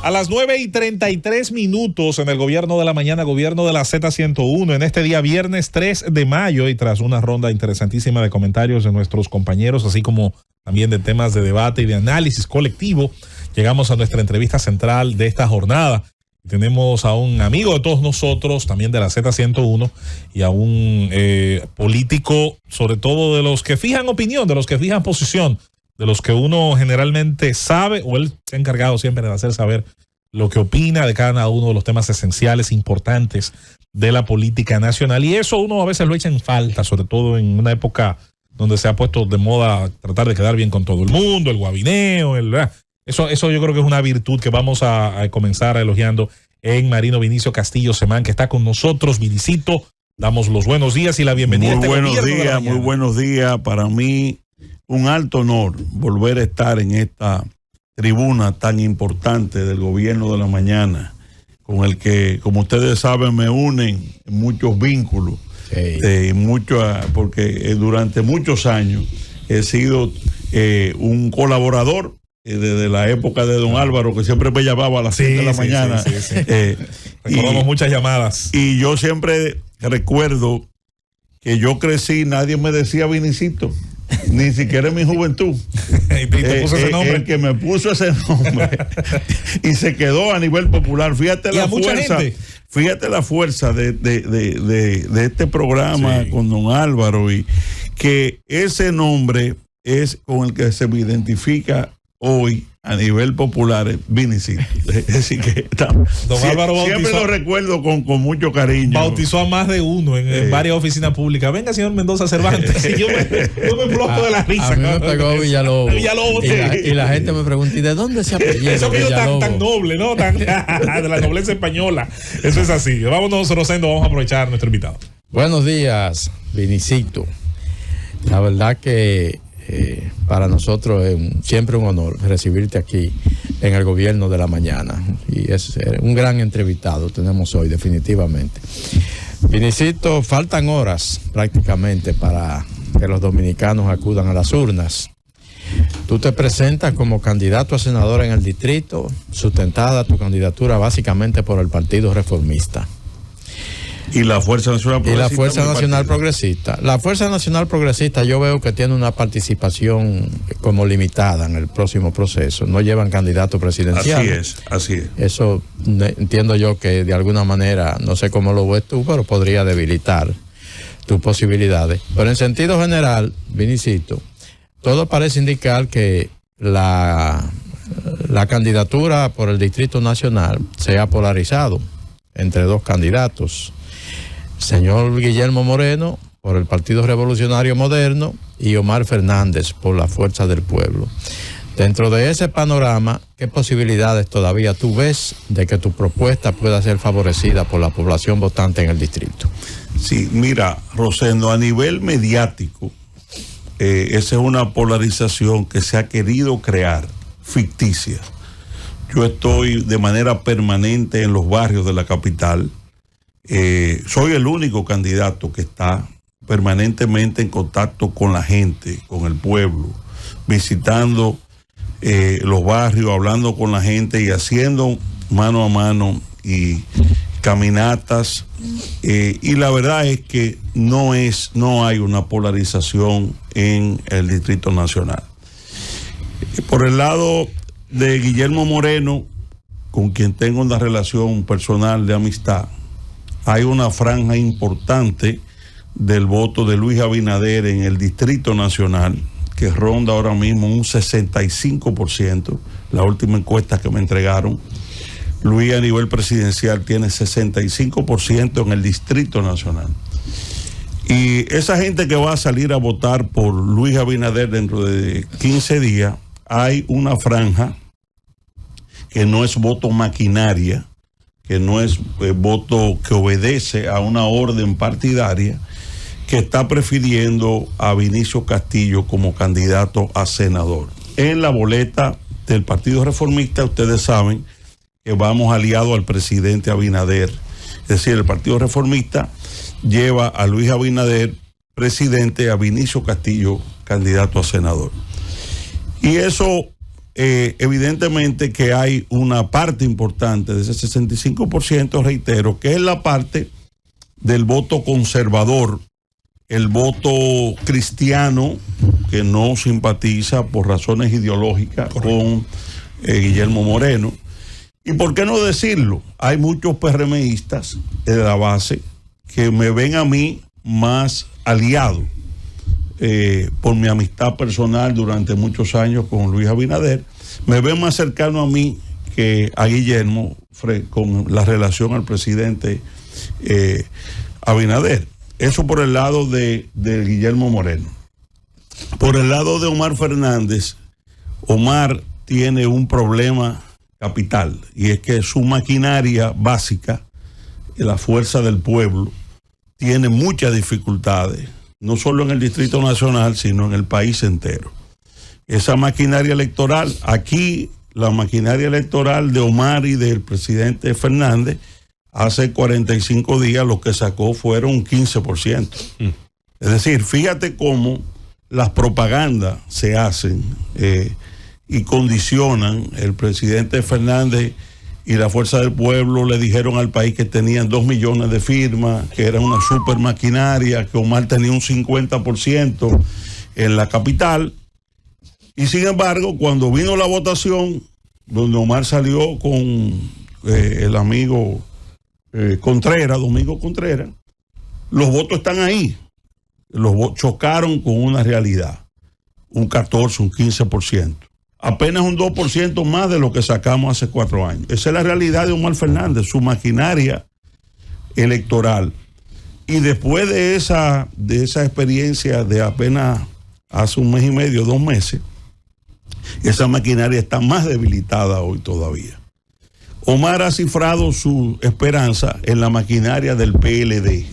A las 9:33 en el Gobierno de la Mañana, Gobierno de la Z101, en este día viernes 3 de mayo, y tras una ronda interesantísima de comentarios de nuestros compañeros, así como también de temas de debate y de análisis colectivo, llegamos a nuestra entrevista central de esta jornada. Tenemos a un amigo de todos nosotros, también de la Z101, y a un político, sobre todo de los que fijan opinión, de los que fijan posición, de los que uno generalmente sabe, o él se ha encargado siempre de hacer saber lo que opina de cada uno de los temas esenciales, importantes de la política nacional. Y eso uno a veces lo echa en falta, sobre todo en una época donde se ha puesto de moda tratar de quedar bien con todo el mundo, el guabineo, Eso yo creo que es una virtud que vamos a comenzar elogiando en Marino Vinicio Castillo Semán, que está con nosotros. Vinicito, damos los buenos días y la bienvenida. Muy buenos días. Para mí, un alto honor volver a estar en esta tribuna tan importante del Gobierno de la Mañana, con el que, como ustedes saben, me unen muchos vínculos, porque durante muchos años he sido un colaborador desde la época de don Álvaro, que siempre me llamaba a las 7 de la mañana. Recordamos muchas llamadas. Y yo siempre recuerdo que yo crecí, nadie me decía Vinicito, ni siquiera en mi juventud. ¿Y te puso ese nombre? El que me puso ese nombre y se quedó a nivel popular. Fíjate la fuerza de este programa con don Álvaro, y que ese nombre es con el que se me identifica hoy a nivel popular, Vinicito. Así que don Álvaro siempre lo recuerdo con mucho cariño. Bautizó a más de uno en varias oficinas públicas. Venga, señor Mendoza Cervantes. Y yo me exploto de la risa. A mí me pegó Villalobos. Y la gente me pregunta, ¿y de dónde se apellido? Eso es tan noble, ¿no? De la nobleza española. Eso es así. Vámonos, Rosendo, vamos a aprovechar a nuestro invitado. Buenos días, Vinicito. La verdad que para nosotros es siempre un honor recibirte aquí en el Gobierno de la Mañana, y es un gran entrevistado tenemos hoy, definitivamente. Vinicito, faltan horas prácticamente para que los dominicanos acudan a las urnas. Tú te presentas como candidato a senador en el distrito, sustentada tu candidatura básicamente por el Partido Reformista. Y la Fuerza Nacional Progresista. La Fuerza Nacional Progresista yo veo que tiene una participación como limitada en el próximo proceso. No llevan candidato presidencial. Así es. Eso entiendo yo que de alguna manera, no sé cómo lo ves tú, pero podría debilitar tus posibilidades. Pero en sentido general, Vinicito, todo parece indicar que la candidatura por el Distrito Nacional se ha polarizado entre dos candidatos. Señor Guillermo Moreno por el Partido Revolucionario Moderno y Omar Fernández por la Fuerza del Pueblo. Dentro de ese panorama, ¿qué posibilidades todavía tú ves de que tu propuesta pueda ser favorecida por la población votante en el distrito? Sí, mira, Rosendo, a nivel mediático, esa es una polarización que se ha querido crear, ficticia. Yo estoy de manera permanente en los barrios de la capital. Soy el único candidato que está permanentemente en contacto con la gente, con el pueblo, visitando los barrios, hablando con la gente y haciendo mano a mano y caminatas. Y la verdad es que no hay una polarización en el Distrito Nacional. Por el lado de Guillermo Moreno, con quien tengo una relación personal de amistad, hay una franja importante del voto de Luis Abinader en el Distrito Nacional que ronda ahora mismo un 65%. La última encuesta que me entregaron, Luis a nivel presidencial tiene 65% en el Distrito Nacional. Y esa gente que va a salir a votar por Luis Abinader dentro de 15 días, hay una franja que no es voto maquinaria, que no es voto que obedece a una orden partidaria, que está prefiriendo a Vinicio Castillo como candidato a senador. En la boleta del Partido Reformista, ustedes saben que vamos aliados al presidente Abinader. Es decir, el Partido Reformista lleva a Luis Abinader presidente, a Vinicio Castillo candidato a senador. Y eso evidentemente que hay una parte importante de ese 65%, reitero, que es la parte del voto conservador, el voto cristiano que no simpatiza por razones ideológicas con Guillermo Moreno. Y por qué no decirlo, hay muchos PRMistas de la base que me ven a mí más aliado por mi amistad personal durante muchos años con Luis Abinader, me ven más cercano a mí que a Guillermo con la relación al presidente Abinader. Eso por el lado de Guillermo Moreno. Por el lado de Omar Fernández, Omar tiene un problema capital, y es que su maquinaria básica, la Fuerza del Pueblo, tiene muchas dificultades, no solo en el Distrito Nacional, sino en el país entero. Esa maquinaria electoral, aquí la maquinaria electoral de Omar y del presidente Fernández, hace 45 días lo que sacó fueron un 15%. Es decir, fíjate cómo las propagandas se hacen y condicionan. El presidente Fernández y la Fuerza del Pueblo le dijeron al país que tenían 2 millones de firmas, que era una super maquinaria, que Omar tenía un 50% en la capital. Y sin embargo, cuando vino la votación, donde Omar salió con el amigo Domingo Contreras, los votos están ahí. Chocaron con una realidad, un 14, un 15%. Apenas un 2% más de lo que sacamos hace 4 años. Esa es la realidad de Omar Fernández, su maquinaria electoral. Y después de esa experiencia de apenas hace un mes y medio, 2 meses, esa maquinaria está más debilitada hoy todavía. Omar ha cifrado su esperanza en la maquinaria del PLD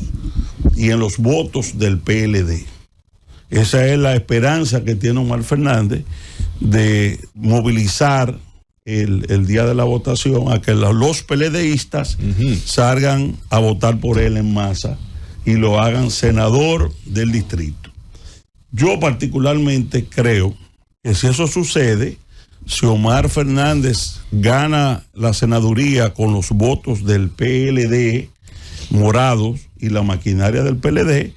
y en los votos del PLD. Esa es la esperanza que tiene Omar Fernández de movilizar el día de la votación a que los PLDistas salgan a votar por él en masa y lo hagan senador del distrito. Yo particularmente creo que si eso sucede, si Omar Fernández gana la senaduría con los votos del PLD morados y la maquinaria del PLD,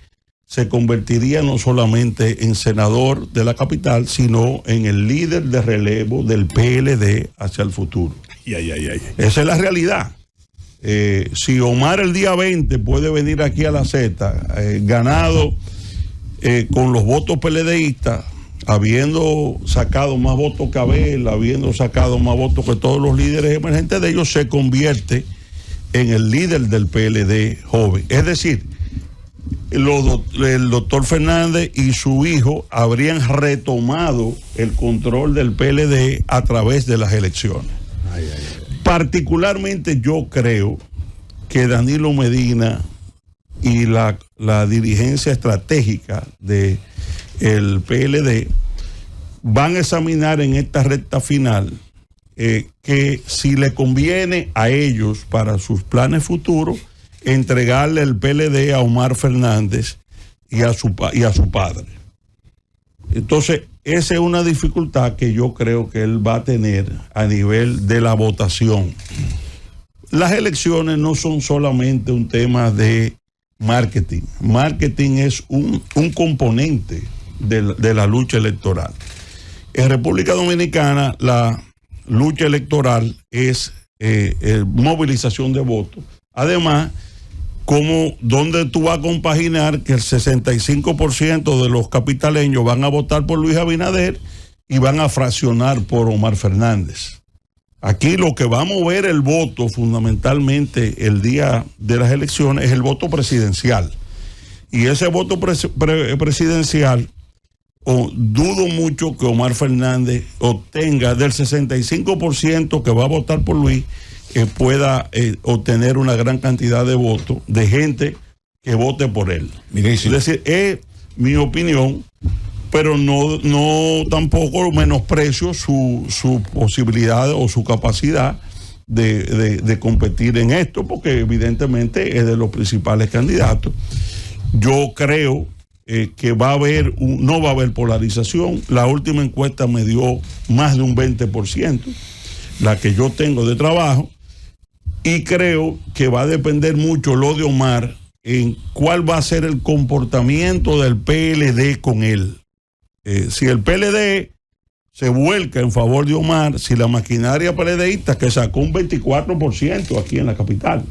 se convertiría no solamente en senador de la capital, sino en el líder de relevo del PLD hacia el futuro. Esa es la realidad. Si Omar el día 20 puede venir aquí a la Z, ganado con los votos PLDistas, habiendo sacado más votos que Abel, habiendo sacado más votos que todos los líderes emergentes de ellos, se convierte en el líder del PLD joven. Es decir, el doctor Fernández y su hijo habrían retomado el control del PLD a través de las elecciones. Particularmente yo creo que Danilo Medina y la dirigencia estratégica de el PLD van a examinar en esta recta final que si le conviene a ellos para sus planes futuros entregarle el PLD a Omar Fernández y a su padre. Entonces, esa es una dificultad que yo creo que él va a tener a nivel de la votación. Las elecciones no son solamente un tema de marketing. Marketing es un componente de la lucha electoral. En República Dominicana, la lucha electoral es movilización de votos. Además, donde tú vas a compaginar que el 65% de los capitaleños van a votar por Luis Abinader y van a fraccionar por Omar Fernández. Aquí lo que va a mover el voto fundamentalmente el día de las elecciones es el voto presidencial. Y ese voto presidencial, dudo mucho que Omar Fernández obtenga del 65% que va a votar por Luis, pueda obtener una gran cantidad de votos de gente que vote por él. Es decir, es mi opinión, pero no tampoco menosprecio su posibilidad o su capacidad de competir en esto, porque evidentemente es de los principales candidatos. Yo creo que no va a haber polarización. La última encuesta me dio más de un 20%, la que yo tengo de trabajo, y creo que va a depender mucho lo de Omar en cuál va a ser el comportamiento del PLD con él. Si el PLD se vuelca en favor de Omar, si la maquinaria PLDista, que sacó un 24% aquí en la capital,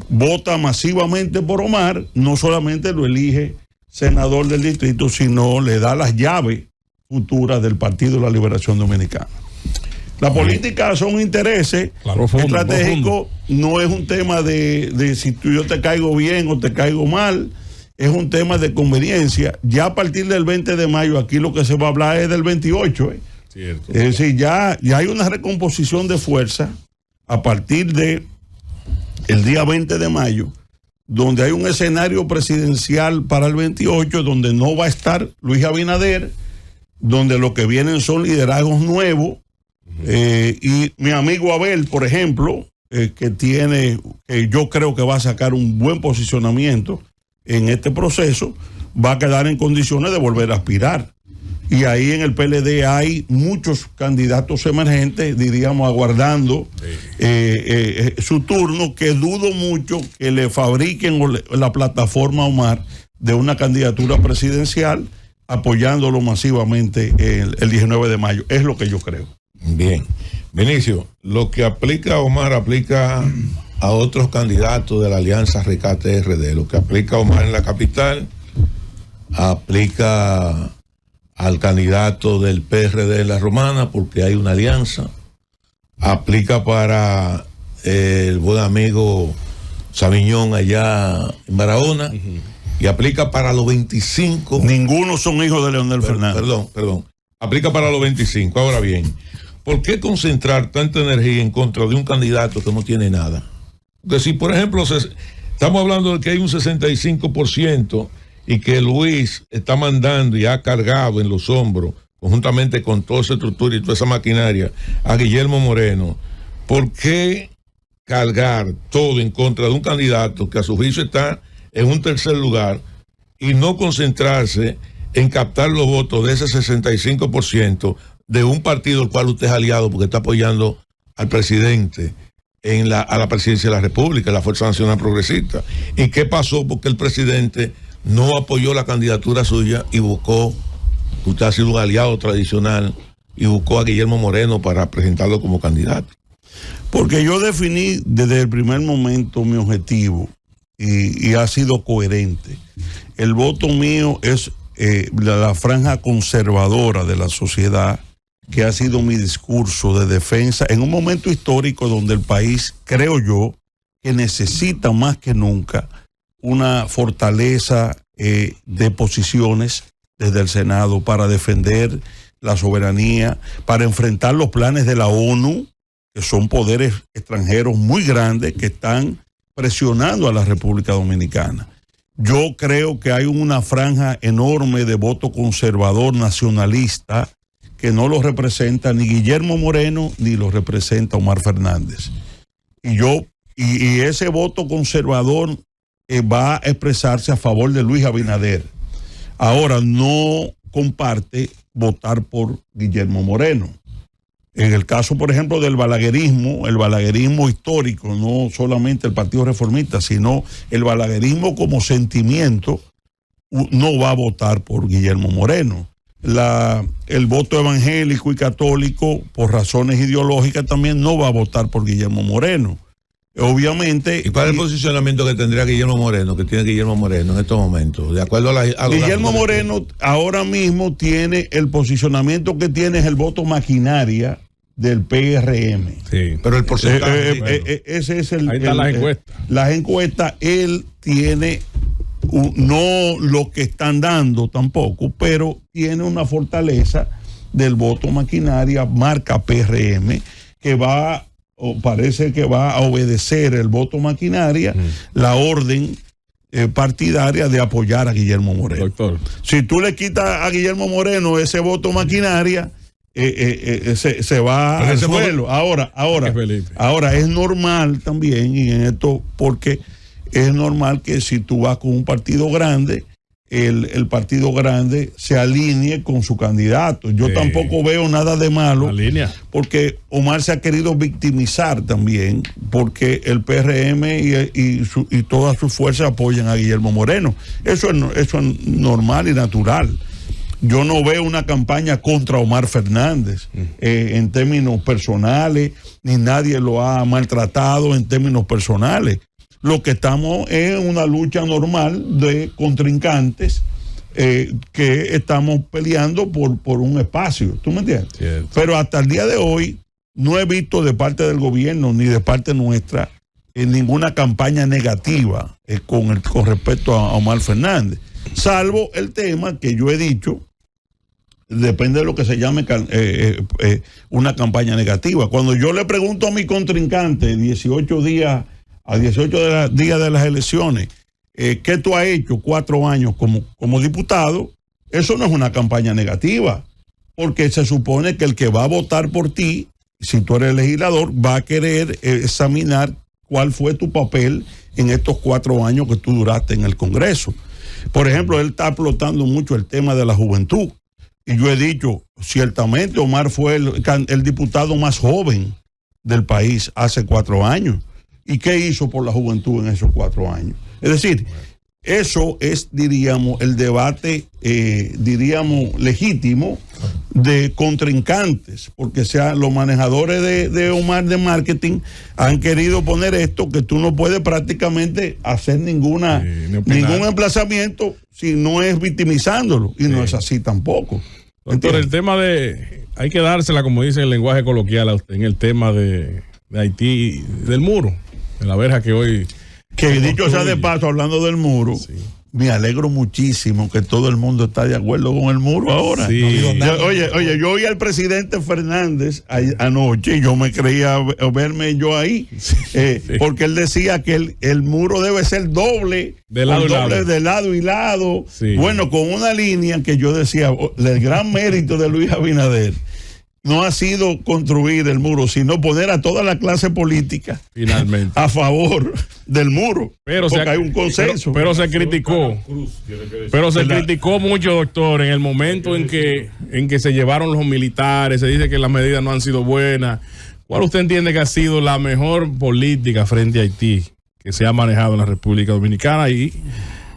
vota masivamente por Omar, no solamente lo elige senador del distrito, sino le da las llaves futuras del Partido de la Liberación Dominicana. La política son intereses estratégicos, no es un tema de si yo te caigo bien o te caigo mal, es un tema de conveniencia. Ya a partir del 20 de mayo, aquí lo que se va a hablar es del 28. Cierto. Es decir, ya hay una recomposición de fuerza a partir de el día 20 de mayo, donde hay un escenario presidencial para el 28, donde no va a estar Luis Abinader, donde lo que vienen son liderazgos nuevos. Y mi amigo Abel, por ejemplo, que yo creo que va a sacar un buen posicionamiento en este proceso, va a quedar en condiciones de volver a aspirar. Y ahí en el PLD hay muchos candidatos emergentes, diríamos, aguardando su turno, que dudo mucho que le fabriquen la plataforma a Omar de una candidatura presidencial, apoyándolo masivamente el 19 de mayo. Es lo que yo creo. Bien. Vinicio, lo que aplica Omar aplica a otros candidatos de la Alianza Rescate RD. Lo que aplica Omar en la capital aplica al candidato del PRD en la Romana, porque hay una alianza. Aplica para el buen amigo Sabiñón allá en Barahona. Y aplica para los 25. Ninguno son hijos de Leonel Fernández. Perdón. Aplica para los 25. Ahora bien, ¿por qué concentrar tanta energía en contra de un candidato que no tiene nada? Porque si, por ejemplo, estamos hablando de que hay un 65% y que Luis está mandando y ha cargado en los hombros, conjuntamente con toda esa estructura y toda esa maquinaria, a Guillermo Moreno, ¿por qué cargar todo en contra de un candidato que a su juicio está en un tercer lugar y no concentrarse en captar los votos de ese 65% de un partido al cual usted es aliado porque está apoyando al presidente a la presidencia de la República, la Fuerza Nacional Progresista? ¿Y qué pasó? Porque el presidente no apoyó la candidatura suya y buscó, usted ha sido un aliado tradicional, y buscó a Guillermo Moreno para presentarlo como candidato. Porque yo definí desde el primer momento mi objetivo y ha sido coherente. El voto mío es la franja conservadora de la sociedad, que ha sido mi discurso de defensa en un momento histórico donde el país, creo yo, que necesita más que nunca una fortaleza de posiciones desde el Senado para defender la soberanía, para enfrentar los planes de la ONU, que son poderes extranjeros muy grandes que están presionando a la República Dominicana. Yo creo que hay una franja enorme de voto conservador nacionalista que no lo representa ni Guillermo Moreno ni lo representa Omar Fernández. Y ese voto conservador va a expresarse a favor de Luis Abinader. Ahora, no comparte votar por Guillermo Moreno. En el caso, por ejemplo, del balaguerismo, el balaguerismo histórico, no solamente el Partido Reformista, sino el balaguerismo como sentimiento, no va a votar por Guillermo Moreno. El voto evangélico y católico, por razones ideológicas, también no va a votar por Guillermo Moreno. Obviamente. ¿Y cuál es el posicionamiento que tendría Guillermo Moreno, que tiene Guillermo Moreno en estos momentos? De acuerdo a Guillermo Moreno ahora mismo tiene el posicionamiento que tiene, es el voto maquinaria del PRM. Sí, pero el porcentaje. Ese es el. Ahí está las encuestas. Las encuestas, él tiene, no lo que están dando tampoco, pero tiene una fortaleza del voto maquinaria, marca PRM, que parece que va a obedecer el voto maquinaria, la orden partidaria de apoyar a Guillermo Moreno. Doctor, si tú le quitas a Guillermo Moreno ese voto maquinaria, se va al suelo. Ahora es normal también, y en esto, porque es normal que si tú vas con un partido grande, el partido grande se alinee con su candidato. Yo tampoco veo nada de malo, porque Omar se ha querido victimizar también, porque el PRM y toda su fuerza apoyan a Guillermo Moreno. Eso es normal y natural. Yo no veo una campaña contra Omar Fernández en términos personales, ni nadie lo ha maltratado en términos personales. Lo que estamos es en una lucha normal de contrincantes que estamos peleando por un espacio. ¿Tú me entiendes? Cierto. Pero hasta el día de hoy no he visto de parte del gobierno ni de parte nuestra ninguna campaña negativa con respecto a Omar Fernández, salvo el tema que yo he dicho. Depende de lo que se llame una campaña negativa. Cuando yo le pregunto a mi contrincante 18 días de las elecciones, ¿qué tú has hecho 4 años como diputado? Eso no es una campaña negativa, porque se supone que el que va a votar por ti, si tú eres legislador, va a querer examinar cuál fue tu papel en estos 4 años que tú duraste en el Congreso. Por ejemplo, él está explotando mucho el tema de la juventud. Y yo he dicho, ciertamente Omar fue el diputado más joven del país hace 4 años. ¿Y qué hizo por la juventud en esos 4 años? Es decir, eso es, diríamos, el debate, legítimo de contrincantes, porque los manejadores de Omar de marketing han querido poner esto, que tú no puedes prácticamente hacer ningún emplazamiento si no es victimizándolo, y no es así tampoco. Doctor, el tema hay que dársela, como dice el lenguaje coloquial a usted, en el tema de Haití, del muro, de la verja que hoy... Que dicho sea de paso, hablando del muro, me alegro muchísimo que todo el mundo está de acuerdo con el muro ahora. Sí. Oye, yo oí al presidente Fernández anoche y yo me creía verme yo ahí, porque él decía que el muro debe ser doble, de lado y lado. Sí. Bueno, con una línea que yo decía, el gran mérito de Luis Abinader no ha sido construir el muro, sino poner a toda la clase política finalmente a favor del muro, porque hay un consenso. Pero se criticó. Pero se criticó mucho, doctor, en el momento en que se llevaron los militares. Se dice que las medidas no han sido buenas. ¿Cuál usted entiende que ha sido la mejor política frente a Haití que se ha manejado en la República Dominicana? Y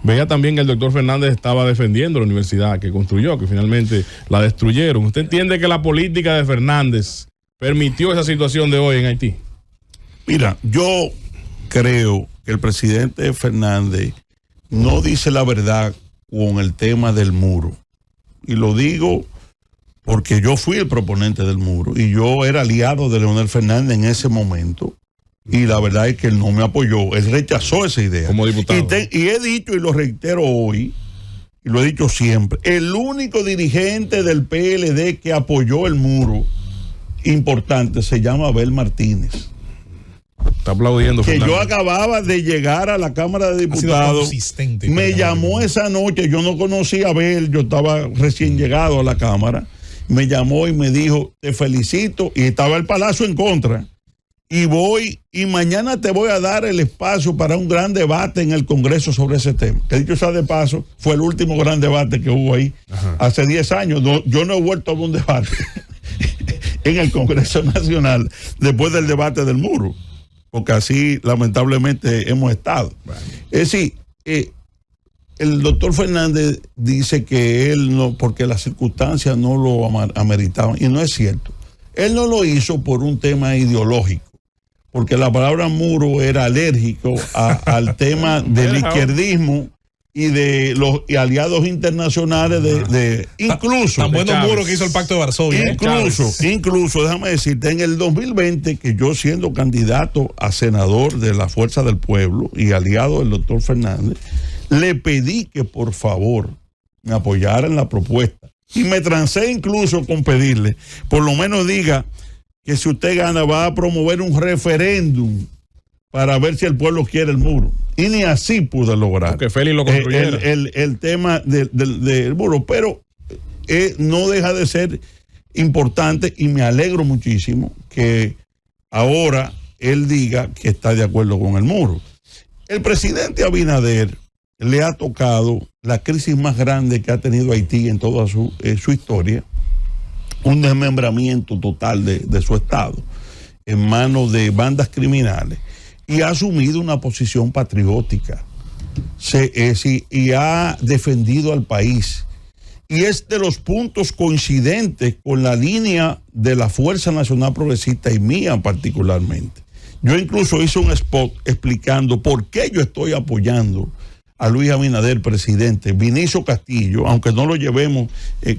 veía también que el doctor Fernández estaba defendiendo la universidad que construyó, que finalmente la destruyeron. ¿Usted entiende que la política de Fernández permitió esa situación de hoy en Haití? Mira, yo creo que el presidente Fernández no dice la verdad con el tema del muro. Y lo digo porque yo fui el proponente del muro y yo era aliado de Leonel Fernández en ese momento. Y la verdad es que él no me apoyó, él rechazó esa idea. Como diputado. Y he dicho y lo reitero hoy, y lo he dicho siempre, el único dirigente del PLD que apoyó el muro importante se llama Abel Martínez. Está aplaudiendo. Que Fernández. Yo acababa de llegar a la Cámara de Diputados. Me llamó esa noche, yo no conocía a Abel, yo estaba recién llegado a la Cámara. Me llamó y me dijo, te felicito, y estaba el Palacio en contra. Y mañana te voy a dar el espacio para un gran debate en el Congreso sobre ese tema. Que dicho sea de paso, fue el último gran debate que hubo ahí. Ajá. Hace 10 años. Yo no he vuelto a un debate en el Congreso Nacional después del debate del muro, porque así lamentablemente hemos estado. Bueno. Es decir, el doctor Fernández dice que él no, porque las circunstancias no lo ameritaban, y no es cierto. Él no lo hizo por un tema ideológico, porque la palabra muro era alérgico al tema del izquierdismo y de los aliados internacionales incluso tan bueno muro que hizo el Pacto de Varsovia. Incluso, déjame decirte, en el 2020, que yo siendo candidato a senador de la Fuerza del Pueblo y aliado del doctor Fernández, le pedí que por favor me apoyara en la propuesta. Y me trancé incluso con pedirle, por lo menos diga que si usted gana va a promover un referéndum para ver si el pueblo quiere el muro. Y ni así pude lograr que Félix lo construyera. El tema del muro, pero no deja de ser importante y me alegro muchísimo que ahora él diga que está de acuerdo con el muro. El presidente Abinader le ha tocado la crisis más grande que ha tenido Haití en toda su historia, un desmembramiento total de su Estado en manos de bandas criminales, y ha asumido una posición patriótica y ha defendido al país. Y es de los puntos coincidentes con la línea de la Fuerza Nacional Progresista y mía particularmente. Yo incluso hice un spot explicando por qué yo estoy apoyando a Luis Abinader, presidente, Vinicio Castillo, aunque no lo llevemos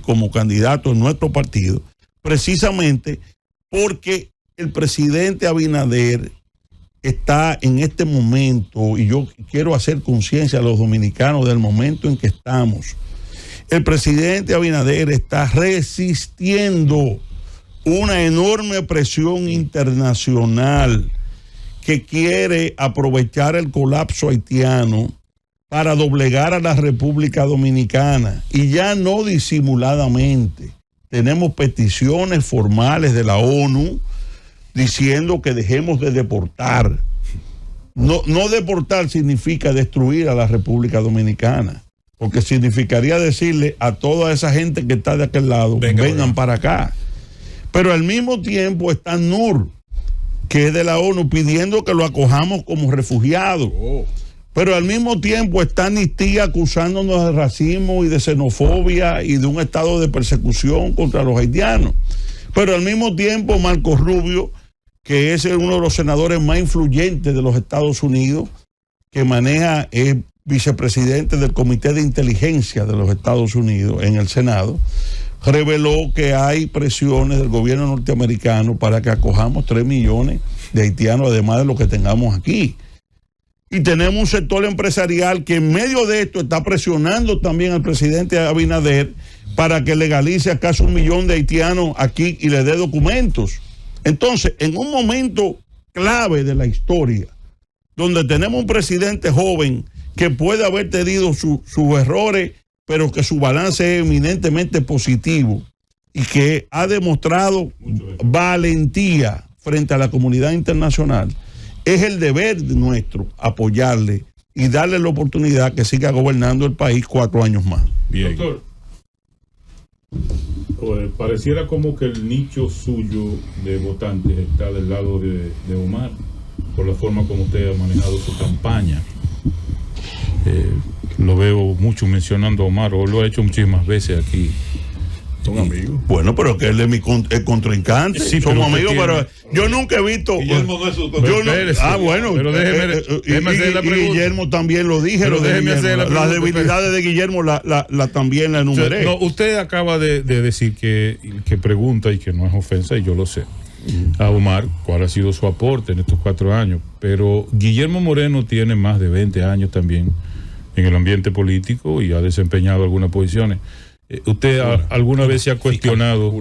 como candidato en nuestro partido, precisamente porque el presidente Abinader está en este momento, y yo quiero hacer conciencia a los dominicanos del momento en que estamos. El presidente Abinader está resistiendo una enorme presión internacional que quiere aprovechar el colapso haitiano para doblegar a la República Dominicana, y ya no disimuladamente. Tenemos peticiones formales de la ONU diciendo que dejemos de deportar. No deportar significa destruir a la República Dominicana, porque significaría decirle a toda esa gente que está de aquel lado, vengan para acá. Pero al mismo tiempo está NUR, que es de la ONU, pidiendo que lo acojamos como refugiado. Pero al mismo tiempo está Amnistía acusándonos de racismo y de xenofobia y de un estado de persecución contra los haitianos. Pero al mismo tiempo Marco Rubio, que es uno de los senadores más influyentes de los Estados Unidos, que maneja, es vicepresidente del Comité de Inteligencia de los Estados Unidos en el Senado, reveló que hay presiones del gobierno norteamericano para que acojamos 3 millones de haitianos, además de lo que tengamos aquí. Y tenemos un sector empresarial que en medio de esto está presionando también al presidente Abinader para que legalice acaso 1 millón de haitianos aquí y le dé documentos. Entonces, en un momento clave de la historia, donde tenemos un presidente joven que puede haber tenido sus errores, pero que su balance es eminentemente positivo y que ha demostrado valentía frente a la comunidad internacional, es el deber nuestro apoyarle y darle la oportunidad que siga gobernando el país 4 años más. Bien. Doctor, pareciera como que el nicho suyo de votantes está del lado de Omar, por la forma como usted ha manejado su campaña. Lo veo mucho mencionando a Omar, o lo ha hecho muchísimas veces aquí. Son amigos. Bueno, pero que él es mi contrincante. Sí, somos amigos, pero yo nunca he visto. Guillermo no es su bueno. Pero déjeme hacer la pregunta. Guillermo también lo dije. Pero déjeme hacer la pregunta. Las debilidades de Guillermo también la enumeré. No, usted acaba de decir que pregunta, y que no es ofensa, y yo lo sé, a Omar cuál ha sido su aporte en estos 4 años. Pero Guillermo Moreno tiene más de 20 años también en el ambiente político y ha desempeñado algunas posiciones. ¿Usted alguna vez se ha cuestionado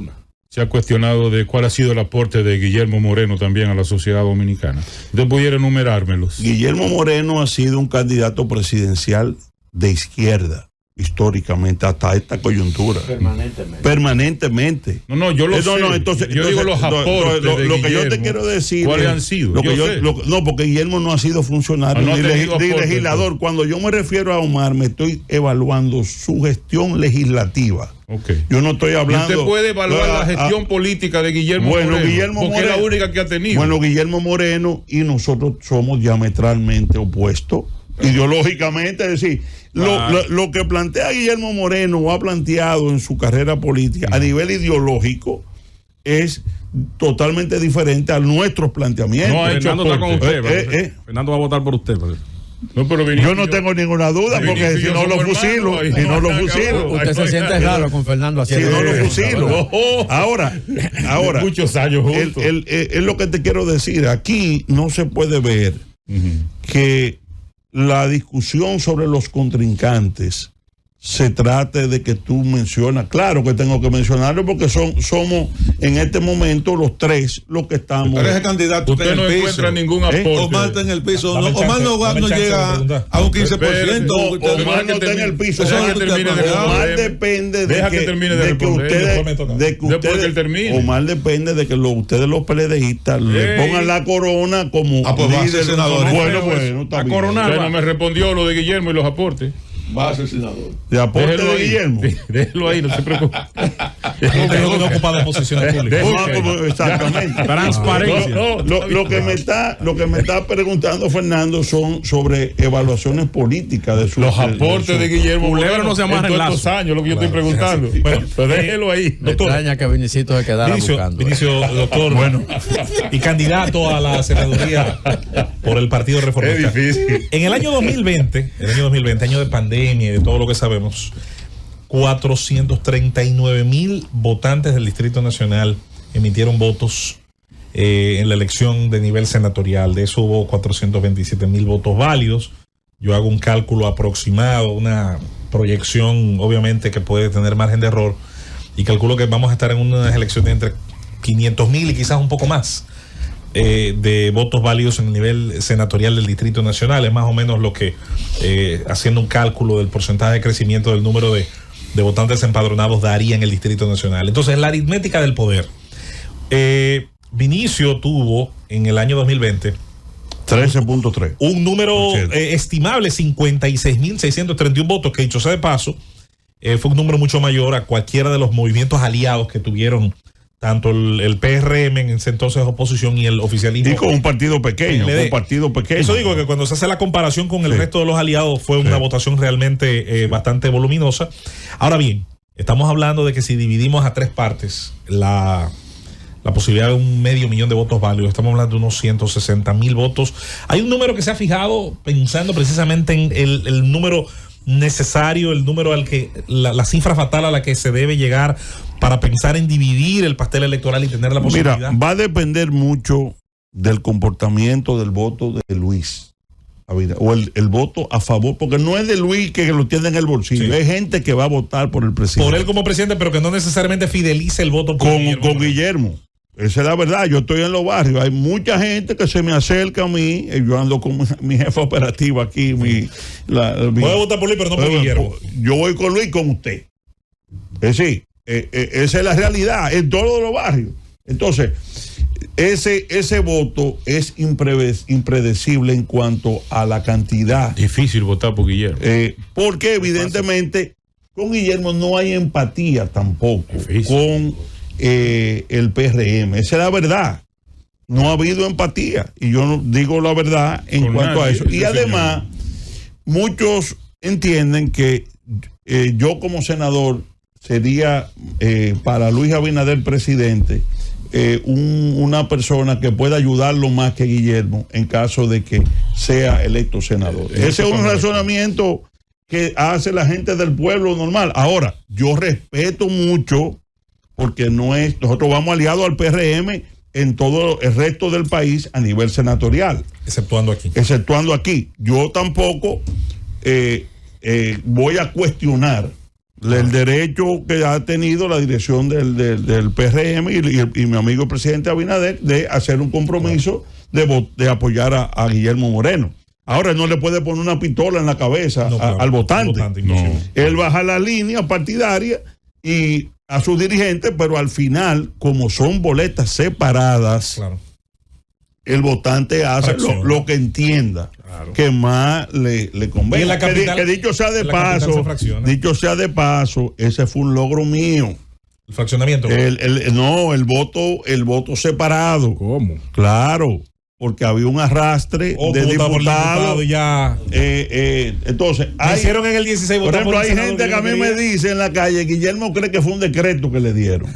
de cuál ha sido el aporte de Guillermo Moreno también a la sociedad dominicana? ¿Usted pudiera enumerármelos? Guillermo Moreno ha sido un candidato presidencial de izquierda, históricamente, hasta esta coyuntura. Permanentemente. No, yo lo sé. Entonces, yo digo los aportes de lo que Guillermo, yo te quiero decir. ¿cuáles han sido? No, porque Guillermo no ha sido funcionario ni legislador. Cuando yo me refiero a Omar, me estoy evaluando su gestión legislativa. Okay. Yo no estoy hablando. ¿Usted puede evaluar la gestión política de Guillermo Moreno? Porque es la única que ha tenido. Bueno, Guillermo Moreno y nosotros somos diametralmente opuestos. Ideológicamente, es decir, lo que plantea Guillermo Moreno o ha planteado en su carrera política a nivel ideológico es totalmente diferente a nuestros planteamientos. No, Fernando está con usted. Fernando va a votar por usted. No, pero yo no tengo ninguna duda, porque si no lo fusilo, Usted se siente raro con Fernando así. Si no lo fusilo. Ahora, muchos años juntos. Es lo que te quiero decir. Aquí no se puede ver que la discusión sobre los contrincantes se trate de que tú mencionas. Claro que tengo que mencionarlo porque somos en este momento los tres los que estamos. Pero ese candidato usted no encuentra ningún aporte. Omar está en el piso. Dame Omar chance, no dame chance llega de preguntar. a un 15%. Omar no está en el piso. Omar depende de Deja que termine de ustedes, Después que él termine. Omar depende de que ustedes los PLDistas le pongan la corona como pues va a ser senador. Bueno, está A bien. coronar. Usted no me respondió lo de Guillermo y los aportes. Va a ser senador. De aporte Déjelo de ahí. Guillermo. Déjelo ahí, no se preocupe. Usted dijo que no ha ocupado posiciones públicas. Exactamente. Transparencia. Lo que me está preguntando Fernando son sobre evaluaciones políticas de su Los aportes de Guillermo Culebra Moreno no se amarra en en todos estos lazo. años, lo que yo estoy preguntando. Bueno, Pero déjelo ahí. Me extraña que Vinicito se quedara buscando. Vinicio, doctor, bueno, y candidato a la senaduría por el Partido Reformista. Es difícil. En el año 2020, año de pandemia y de todo lo que sabemos, 439,000 votantes del Distrito Nacional emitieron votos en la elección de nivel senatorial. De eso hubo 427,000 votos válidos. Yo hago un cálculo aproximado, una proyección obviamente que puede tener margen de error, y calculo que vamos a estar en unas elecciones entre 500,000 y quizás un poco más de votos válidos en el nivel senatorial del Distrito Nacional. Es más o menos lo que, haciendo un cálculo del porcentaje de crecimiento del número de votantes empadronados, daría en el Distrito Nacional. Entonces, la aritmética del poder. Vinicio tuvo en el año 2020 13.3. un número estimable, 56,631 votos, que dicho sea de paso, fue un número mucho mayor a cualquiera de los movimientos aliados que tuvieron tanto el PRM en ese entonces oposición y el oficialismo. Y con un partido pequeño, Eso digo que cuando se hace la comparación con el resto de los aliados fue una votación realmente bastante voluminosa. Ahora bien, estamos hablando de que si dividimos a tres partes la posibilidad de 500,000 de votos válidos, estamos hablando de unos 160,000 votos. Hay un número que se ha fijado pensando precisamente en el número necesario, el número al que la cifra fatal a la que se debe llegar para pensar en dividir el pastel electoral y tener la posibilidad. Mira, va a depender mucho del comportamiento del voto de Luis Abinader, o el voto a favor, porque no es de Luis que lo tiene en el bolsillo, Sí. es gente que va a votar por el presidente. Por él como presidente, pero que no necesariamente fidelice el voto por con Guillermo. Esa es la verdad. Yo estoy en los barrios, hay mucha gente que se me acerca a mí, yo ando con mi jefa operativa aquí. Puede votar por Luis, pero no por Guillermo. Yo voy con Luis, con usted. Es decir, esa es la realidad en todos los barrios. Entonces, ese voto es impredecible en cuanto a la cantidad. Difícil votar por Guillermo. Porque evidentemente con Guillermo no hay empatía tampoco con el PRM. Esa es la verdad. No ha habido empatía. Y yo no digo la verdad en Con cuanto nadie, a eso. Y además, muchos entienden que yo como senador sería para Luis Abinader presidente una persona que pueda ayudarlo más que Guillermo en caso de que sea electo senador. Ese es un razonamiento que hace la gente del pueblo normal. Ahora, yo respeto mucho, porque nosotros vamos aliados al PRM en todo el resto del país a nivel senatorial. Exceptuando aquí. Yo tampoco voy a cuestionar el derecho que ha tenido la dirección del PRM y mi amigo el presidente Abinader de hacer un compromiso de apoyar a Guillermo Moreno. Ahora no le puede poner una pistola en la cabeza al votante. Él baja la línea partidaria y a sus dirigentes, pero al final, como son boletas separadas, el votante hace lo que entienda que más le convenga. Y en la capital, que dicho sea de paso, ese fue un logro mío. El fraccionamiento. El voto separado. ¿Cómo? Claro, porque había un arrastre de diputados. Entonces, hicieron en el 16 por ejemplo, hay gente que a mí me dice en la calle, Guillermo cree que fue un decreto que le dieron,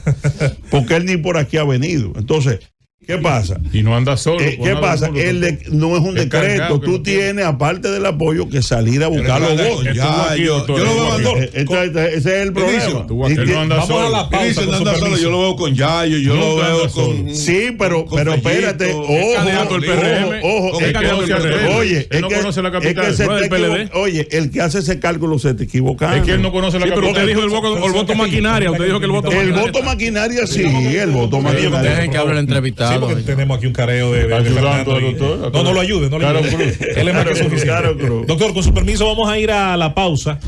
porque él ni por aquí ha venido. Entonces, ¿Qué pasa? Y no anda solo. ¿Qué pasa? No es un decreto. Tú tienes, aparte del apoyo, que salir a buscar los votos. Yo lo veo andando. Ese es el problema. Vamos a la pausa. Yo lo veo con Yayo, yo lo veo con. Sí, pero espérate. Ojo. Oye, él no conoce la capital. Oye, el que hace ese cálculo se está equivocando. Es que él no conoce la capital. Pero usted dijo el voto maquinaria. Usted dijo que el voto maquinaria. El voto maquinaria, sí. El voto maquinaria. Dejen que hable el entrevistado. Sí, porque tenemos aquí un careo de ayudando Fernando. al doctor. No lo ayude, no lo ayude. Él es más que suficiente. Doctor, con su permiso vamos a ir a la pausa.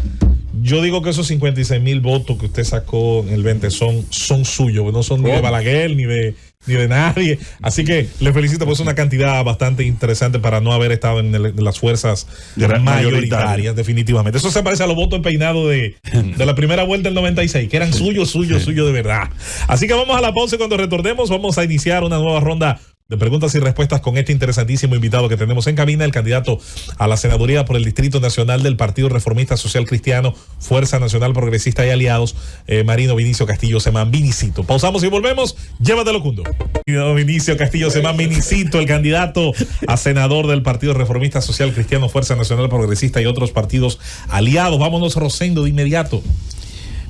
Yo digo que esos 56,000 votos que usted sacó en el 20 son suyos, no son ni de Balaguer ni de nadie. Así que le felicito, pues es una cantidad bastante interesante para no haber estado en las fuerzas mayoritarias, definitivamente. Eso se parece a los votos empeinados de la primera vuelta del 96, que eran suyos de verdad. Así que vamos a la pausa y cuando retornemos vamos a iniciar una nueva ronda de preguntas y respuestas con este interesantísimo invitado que tenemos en cabina, el candidato a la senaduría por el Distrito Nacional del Partido Reformista Social Cristiano, Fuerza Nacional Progresista y Aliados, Marino Vinicio Castillo Semán. Vinicito. Pausamos y volvemos. Llévatelo, Cundo. Vinicio Castillo Semán, Vinicito, el candidato a senador del Partido Reformista Social Cristiano, Fuerza Nacional Progresista y otros partidos aliados. Vámonos, Rosendo, de inmediato.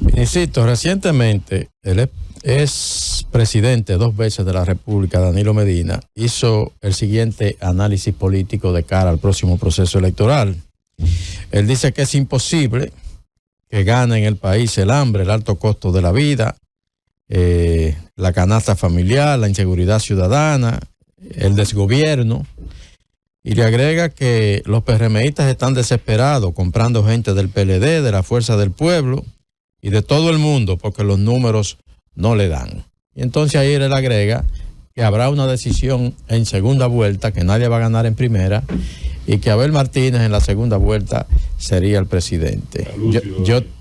Vinicito, recientemente el ex presidente 2 veces de la República, Danilo Medina, hizo el siguiente análisis político de cara al próximo proceso electoral. Él dice que es imposible que gane en el país el hambre, el alto costo de la vida, la canasta familiar, la inseguridad ciudadana, el desgobierno, y le agrega que los PRMistas están desesperados comprando gente del PLD, de la Fuerza del Pueblo y de todo el mundo porque los números no le dan. Y entonces ahí él agrega que habrá una decisión en segunda vuelta, que nadie va a ganar en primera, y que Abel Martínez en la segunda vuelta sería el presidente.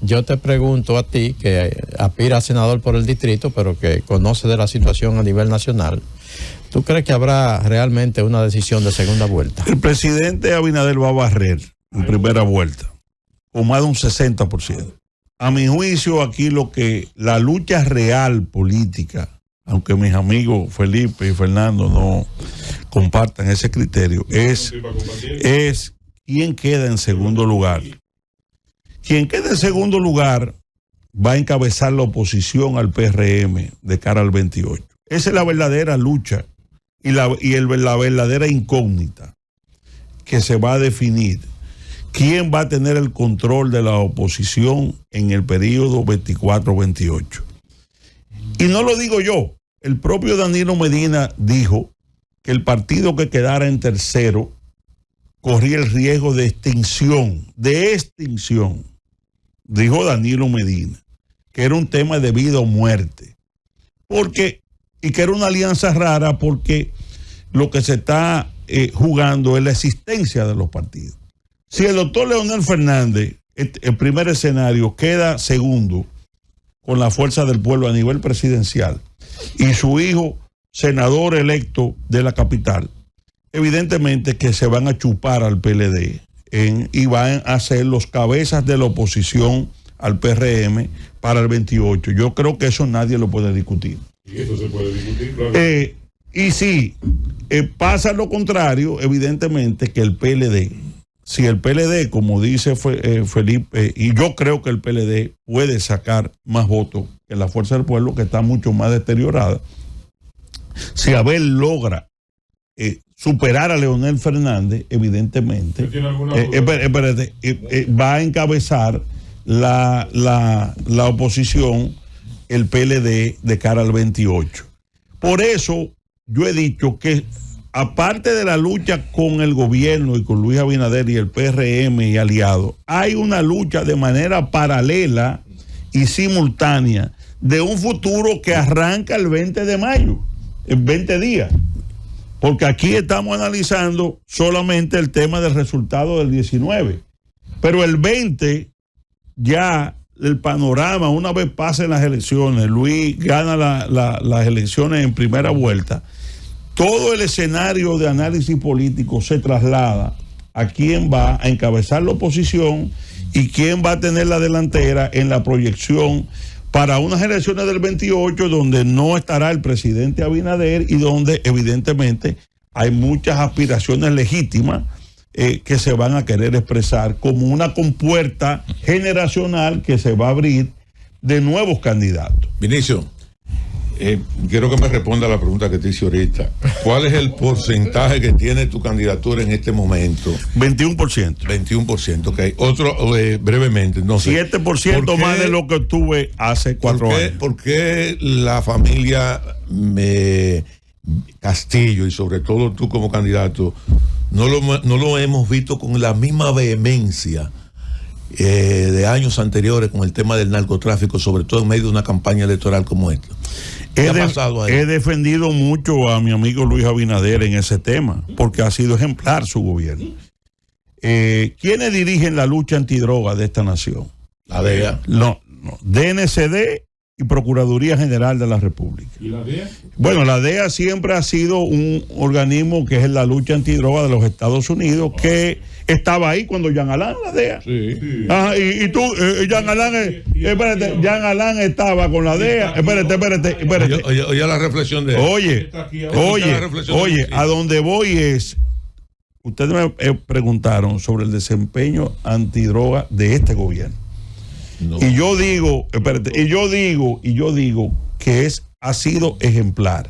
Yo te pregunto a ti, que aspira a senador por el distrito, pero que conoce de la situación a nivel nacional, ¿tú crees que habrá realmente una decisión de segunda vuelta? El presidente Abinader va a barrer en primera vuelta, con más de un 60%. A mi juicio, aquí la lucha real política, aunque mis amigos Felipe y Fernando no compartan ese criterio, es quién queda en segundo lugar. Quien queda en segundo lugar va a encabezar la oposición al PRM de cara al 28. Esa es la verdadera lucha y la verdadera incógnita que se va a definir. ¿Quién va a tener el control de la oposición en el periodo 24-28? Y no lo digo yo. El propio Danilo Medina dijo que el partido que quedara en tercero corría el riesgo de extinción. Dijo Danilo Medina, que era un tema de vida o muerte. Y que era una alianza rara porque lo que se está jugando es la existencia de los partidos. Si el doctor Leonel Fernández, el primer escenario, queda segundo con la Fuerza del Pueblo a nivel presidencial y su hijo senador electo de la capital, evidentemente que se van a chupar al PLD y van a ser los cabezas de la oposición al PRM para el 28. Yo creo que eso nadie lo puede discutir. Y eso se puede discutir, claro. Y si pasa lo contrario, evidentemente que el PLD, si el PLD, como dice Felipe, y yo creo que el PLD puede sacar más votos que la Fuerza del Pueblo, que está mucho más deteriorada, si Abel logra superar a Leonel Fernández, evidentemente, va a encabezar la oposición, el PLD, de cara al 28. Por eso yo he dicho que aparte de la lucha con el gobierno y con Luis Abinader y el PRM y aliados, hay una lucha de manera paralela y simultánea de un futuro que arranca el 20 de mayo, en 20 días. Porque aquí estamos analizando solamente el tema del resultado del 19. Pero el 20 ya el panorama, una vez pasen las elecciones, Luis gana las elecciones en primera vuelta, todo el escenario de análisis político se traslada a quién va a encabezar la oposición y quién va a tener la delantera en la proyección para unas elecciones del 28 donde no estará el presidente Abinader y donde evidentemente hay muchas aspiraciones legítimas que se van a querer expresar como una compuerta generacional que se va a abrir de nuevos candidatos. Vinicio, quiero que me responda a la pregunta que te hice ahorita. ¿Cuál es el porcentaje que tiene tu candidatura en este momento? 21%. 21%, ok. Otro, brevemente, no sé. 7% más de lo que tuve hace 4 años. ¿Por qué la familia Castillo y sobre todo tú como candidato no lo hemos visto con la misma vehemencia de años anteriores con el tema del narcotráfico, sobre todo en medio de una campaña electoral como esta? ¿Qué ha pasado ahí? He defendido mucho a mi amigo Luis Abinader en ese tema, porque ha sido ejemplar su gobierno. ¿Quiénes dirigen la lucha antidroga de esta nación? La DEA. No, DNCD y Procuraduría General de la República. ¿Y la DEA? Bueno, la DEA siempre ha sido un organismo que es la lucha antidroga de los Estados Unidos, que estaba ahí cuando Jean Alain, la DEA. Sí. Ajá, y tú, Jean Alain, espérate, Jean Alain estaba con la DEA. Espérate. Oye la reflexión de él. Oye, a donde voy es, ustedes me preguntaron sobre el desempeño antidroga de este gobierno. No. Y yo digo, que ha sido ejemplar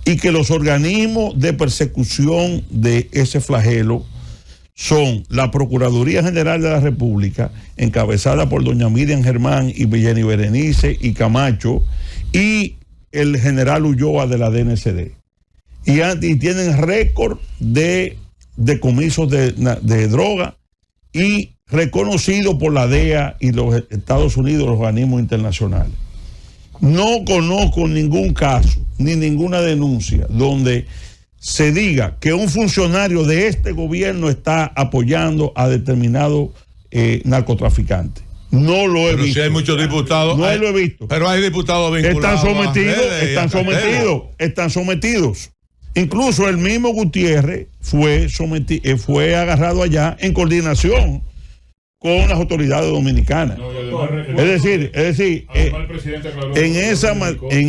y que los organismos de persecución de ese flagelo son la Procuraduría General de la República, encabezada por doña Miriam Germán y Jenny Berenice y Camacho, y el general Ulloa de la DNCD. Y tienen récord de decomisos de droga y reconocido por la DEA y los Estados Unidos, los organismos internacionales. No conozco ningún caso ni ninguna denuncia donde se diga que un funcionario de este gobierno está apoyando a determinado narcotraficante. No lo he visto. Si hay muchos diputados. No lo he visto. Pero hay diputados vinculados. Están sometidos. Incluso el mismo Gutiérrez fue agarrado allá en coordinación con las autoridades dominicanas. No, además, Es decir, el presidente aclaró en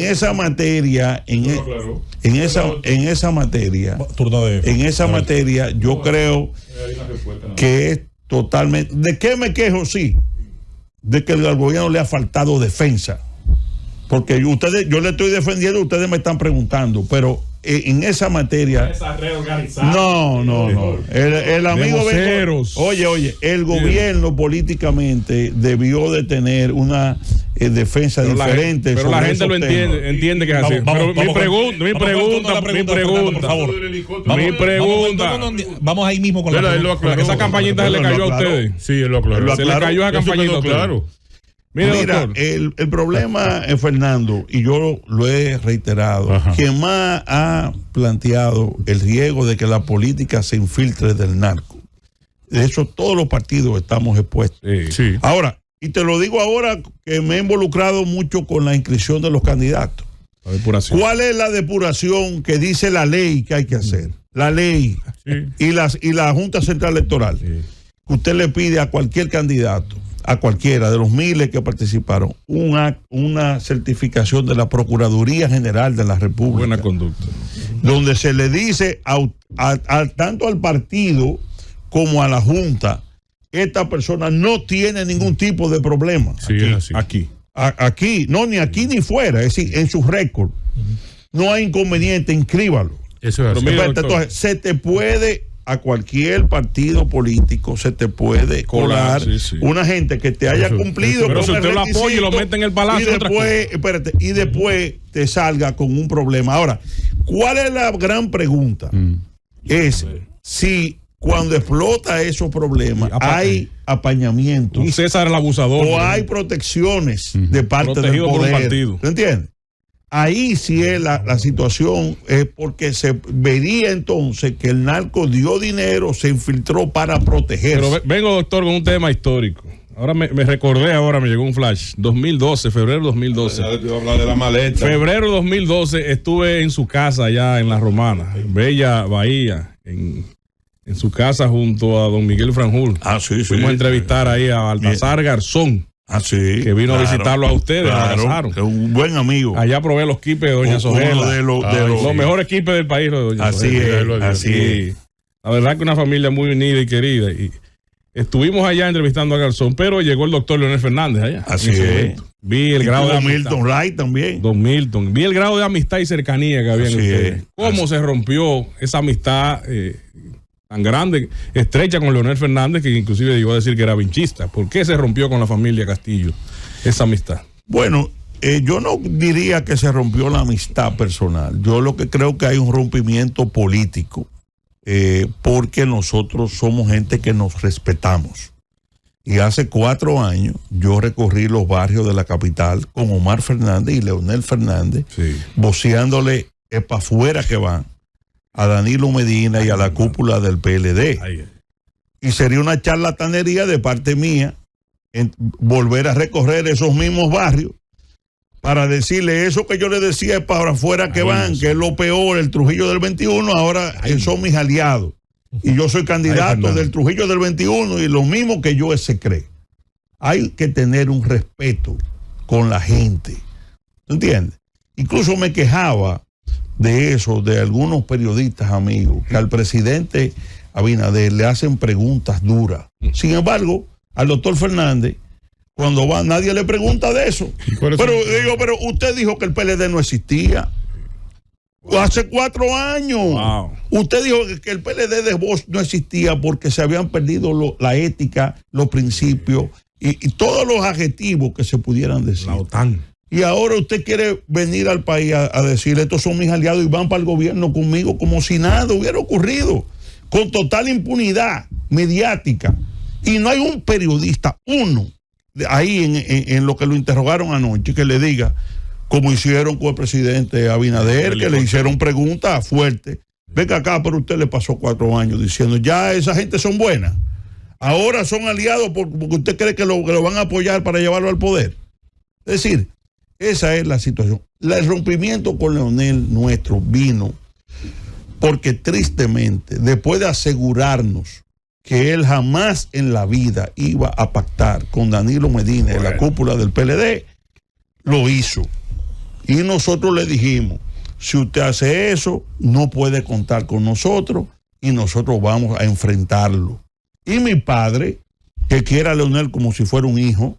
esa materia, yo creo que es totalmente. ¿De qué me quejo? Sí, de que al gobierno le ha faltado defensa, porque yo le estoy defendiendo, ustedes me están preguntando, pero en esa materia. No. El amigo oye, el gobierno políticamente debió de tener una defensa diferente. Pero la gente lo entiende que es así. Mi pregunta. Vamos ahí mismo con la pregunta. Esa campañita se le cayó a ustedes. Sí, él lo aclaró. Se le cayó esa campañita. Claro. Mira, el problema, Fernando, y yo lo he reiterado, quien más ha planteado el riesgo de que la política se infiltre del narco. De hecho, todos los partidos estamos expuestos. Sí. Ahora, y te lo digo ahora que me he involucrado mucho con la inscripción de los candidatos. ¿Cuál es la depuración que dice la ley que hay que hacer? La ley y la Junta Central Electoral. Usted le pide a cualquier candidato, a cualquiera de los miles que participaron, una certificación de la Procuraduría General de la República. Buena conducta. Donde se le dice tanto al partido como a la Junta, esta persona no tiene ningún tipo de problema. Sí, aquí, ni aquí ni fuera, es decir, en su récord. No hay inconveniente, inscríbalo. Eso es así. Entonces, se te puede, a cualquier partido político, se te puede colar una gente que te haya cumplido. Pero si usted lo apoya y lo mete en el palacio. Y después te salga con un problema. Ahora, ¿cuál es la gran pregunta? Es si cuando explota esos problemas hay apañamientos. Un César el abusador. O hay protecciones de parte del poder. ¿Te entiendes? Ahí sí es la situación, porque se vería entonces que el narco dio dinero, se infiltró para protegerse. Pero vengo, doctor, con un tema histórico. Ahora me recordé, me llegó un flash. 2012, febrero 2012. Te voy a hablar de la maleta. Febrero 2012 estuve en su casa allá en La Romana, en Bella Bahía, en su casa junto a don Miguel Franjul. Sí. Fuimos a entrevistar ahí a Baltasar Garzón. Sí, que vino a visitarlo a ustedes, lo claro, abrazaron. que es un buen amigo. Allá probé los quipes de Doña Sogela. Uno de los mejores quipes del país, de Doña Así Sogela. es, así es. La verdad que una familia muy unida y querida. Y estuvimos allá entrevistando a Garzón, pero llegó el doctor Leonel Fernández allá. Así en ese es. momento. Vi el grado de Don amistad. Milton Wright también. Don Milton. Vi el grado de amistad y cercanía que había en Así ustedes. es. Cómo se rompió esa amistad tan grande, estrecha con Leonel Fernández, que inclusive llegó a decir que era vinchista. ¿Por qué se rompió con la familia Castillo esa amistad? Bueno, yo no diría que se rompió la amistad personal. Yo lo que creo que hay un rompimiento político, porque nosotros somos gente que nos respetamos. Y hace 4 años yo recorrí los barrios de la capital con Omar Fernández y Leonel Fernández, voceándole para afuera que van a Danilo Medina y a la cúpula del PLD. Y sería una charlatanería de parte mía volver a recorrer esos mismos barrios para decirle eso que yo le decía es para afuera que van, que es lo peor, el Trujillo del 21, ahora son mis aliados. Y yo soy candidato del Trujillo del 21 y lo mismo que yo se cree. Hay que tener un respeto con la gente. ¿Entiendes? Incluso me quejaba de eso, de algunos periodistas amigos, que al presidente Abinader le hacen preguntas duras. Sin embargo, al doctor Fernández, cuando va, nadie le pregunta de eso. Pero usted dijo que el PLD no existía. Hace 4 años. Wow. Usted dijo que el PLD de Bosch no existía porque se habían perdido la ética, los principios y todos los adjetivos que se pudieran decir. La OTAN. Y ahora usted quiere venir al país a decir, estos son mis aliados y van para el gobierno conmigo como si nada hubiera ocurrido, con total impunidad mediática. Y no hay un periodista, uno, ahí en lo que lo interrogaron anoche, que le diga, como hicieron con el presidente Abinader, que le hicieron preguntas fuertes. Venga acá, pero usted le pasó 4 años diciendo, ya esa gente son buenas. Ahora son aliados porque usted cree que lo van a apoyar para llevarlo al poder. Es decir, esa es la situación. El rompimiento con Leonel nuestro vino porque tristemente, después de asegurarnos que él jamás en la vida iba a pactar con Danilo Medina en la cúpula del PLD, lo hizo. Y nosotros le dijimos, si usted hace eso, no puede contar con nosotros y nosotros vamos a enfrentarlo. Y mi padre, que quiere a Leonel como si fuera un hijo,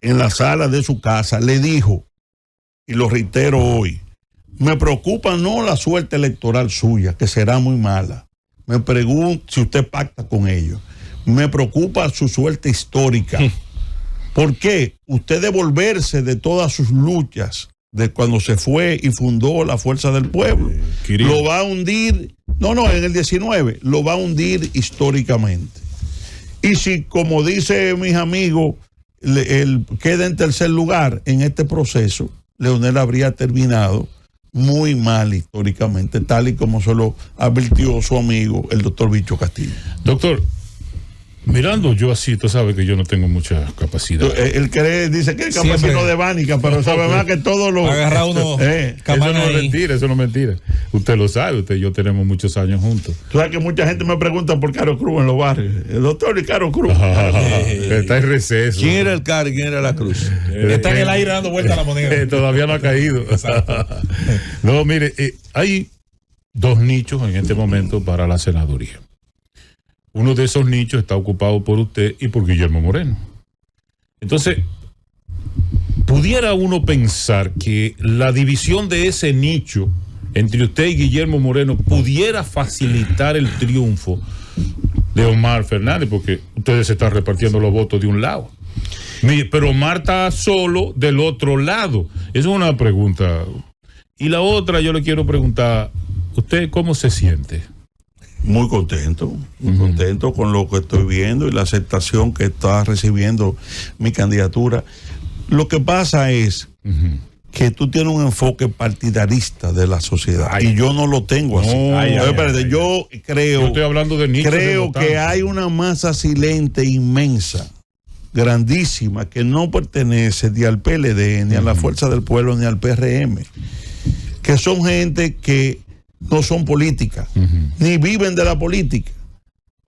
en la sala de su casa le dijo, y lo reitero hoy, me preocupa no la suerte electoral suya, que será muy mala. Me pregunto si usted pacta con ellos. Me preocupa su suerte histórica. ¿Por qué? Usted devolverse de todas sus luchas de cuando se fue y fundó la Fuerza del Pueblo, lo va a hundir, en el 19, lo va a hundir históricamente. Y si, como dicen mis amigos, él queda en tercer lugar en este proceso, Leonel habría terminado muy mal históricamente, tal y como se lo advirtió su amigo, el doctor Bicho Castillo. Doctor, mirando yo así, tú sabes que yo no tengo mucha capacidad. Él dice que es campesino de Bánica, pero sabe más que todos los... Agarra uno. Eso no es mentira, eso no es mentira. Usted lo sabe, usted y yo tenemos muchos años juntos. Tú sabes que mucha gente me pregunta por Caro Cruz en los barrios. El doctor y Caro Cruz. Está en receso. ¿Quién era el Caro y quién era la Cruz? Está en el aire dando vuelta a la moneda. Todavía no ha caído. No, mire, hay 2 nichos en este momento para la senaduría. Uno de esos nichos está ocupado por usted y por Guillermo Moreno. Entonces, pudiera uno pensar que la división de ese nicho entre usted y Guillermo Moreno pudiera facilitar el triunfo de Omar Fernández, porque ustedes se están repartiendo los votos de un lado. Pero Omar está solo del otro lado. Esa es una pregunta. Y la otra, yo le quiero preguntar, ¿usted cómo se siente? Muy contento con lo que estoy viendo y la aceptación que está recibiendo mi candidatura. Lo que pasa es que tú tienes un enfoque partidarista de la sociedad y yo no lo tengo así. Yo creo, yo estoy hablando de nichos, creo que hay una masa silente inmensa, grandísima, que no pertenece ni al PLD, ni a la Fuerza del Pueblo, ni al PRM, que son gente que no son políticas, ni viven de la política.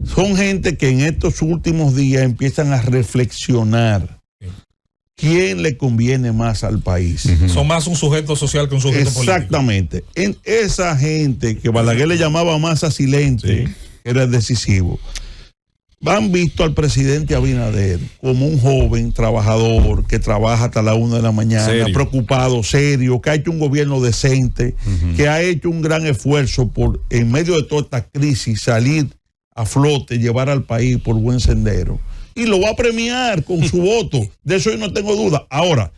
Son gente que en estos últimos días empiezan a reflexionar quién le conviene más al país. Son más un sujeto social que un sujeto político. Exactamente. En esa gente que Balaguer le llamaba masa silente, era decisivo. Han visto al presidente Abinader como un joven trabajador que trabaja hasta la 1 de la mañana, preocupado, serio, que ha hecho un gobierno decente, que ha hecho un gran esfuerzo por, en medio de toda esta crisis, salir a flote, llevar al país por buen sendero. Y lo va a premiar con su voto. De eso yo no tengo duda. Ahora,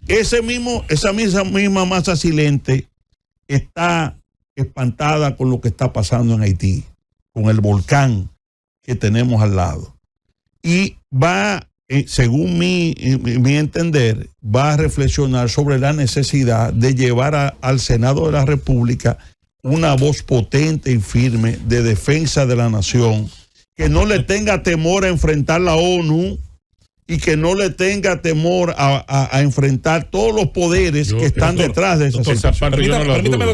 esa misma masa silente está espantada con lo que está pasando en Haití, con el volcán que tenemos al lado. Y va, según mi entender, va a reflexionar sobre la necesidad de llevar al Senado de la República una voz potente y firme de defensa de la nación, que no le tenga temor a enfrentar la ONU y que no le tenga temor a enfrentar todos los poderes que están detrás de esa situación. Permítame,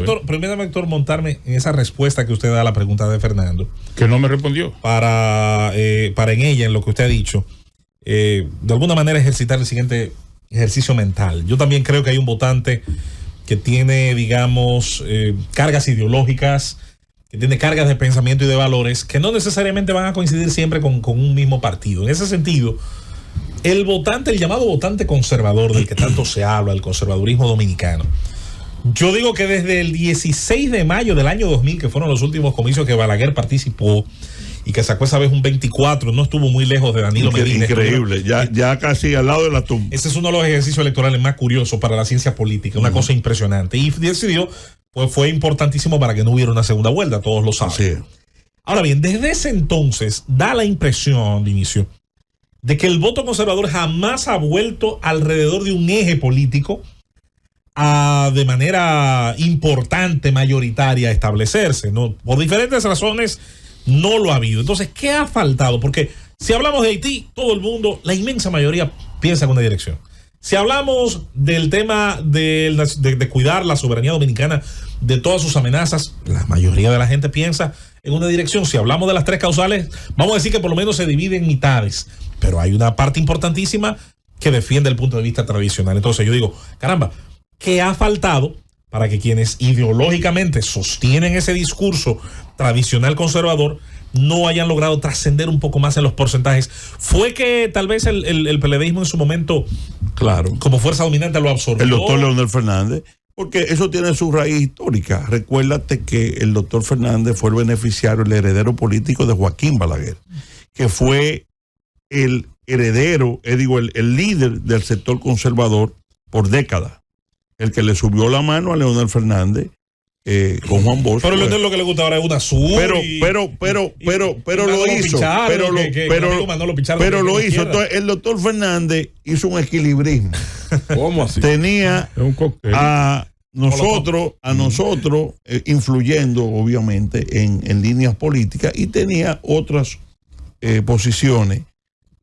doctor, montarme en esa respuesta que usted da a la pregunta de Fernando. Que no me respondió. Para en ella, en lo que usted ha dicho, de alguna manera ejercitar el siguiente ejercicio mental. Yo también creo que hay un votante que tiene, digamos, cargas ideológicas, que tiene cargas de pensamiento y de valores que no necesariamente van a coincidir siempre con un mismo partido. En ese sentido, el llamado votante conservador del que tanto se habla, el conservadurismo dominicano, yo digo que desde el 16 de mayo del año 2000, que fueron los últimos comicios que Balaguer participó y que sacó esa vez un 24, no estuvo muy lejos de Danilo Medina. Increíble, ya casi al lado de la tumba. Ese es uno de los ejercicios electorales más curiosos para la ciencia política, una cosa impresionante. Y decidió, pues fue importantísimo para que no hubiera una segunda vuelta, todos lo saben. Sí. Ahora bien, desde ese entonces da la impresión, de inicio, de que el voto conservador jamás ha vuelto alrededor de un eje político de manera importante, mayoritaria, a establecerse, ¿no? Por diferentes razones no lo ha habido. Entonces, ¿qué ha faltado? Porque si hablamos de Haití, todo el mundo, la inmensa mayoría piensa en una dirección. Si hablamos del tema de cuidar la soberanía dominicana de todas sus amenazas, la mayoría de la gente piensa en una dirección. Si hablamos de las tres causales, vamos a decir que por lo menos se divide en mitades, pero hay una parte importantísima que defiende el punto de vista tradicional. Entonces yo digo, caramba, ¿qué ha faltado para que quienes ideológicamente sostienen ese discurso tradicional conservador no hayan logrado trascender un poco más en los porcentajes? ¿Fue que tal vez el PLDismo en su momento, claro, como fuerza dominante lo absorbió? El doctor Leonel Fernández, porque eso tiene su raíz histórica. Recuérdate que el doctor Fernández fue el beneficiario, el heredero político de Joaquín Balaguer, que fue el heredero, el líder del sector conservador por décadas, el que le subió la mano a Leonel Fernández con Juan Bosch. Pero Leonel lo que le gusta ahora es una azul. Pero lo hizo. Pero lo hizo. Entonces, el doctor Fernández hizo un equilibrismo. ¿Cómo así? Tenía a nosotros influyendo, obviamente, en líneas políticas, y tenía otras posiciones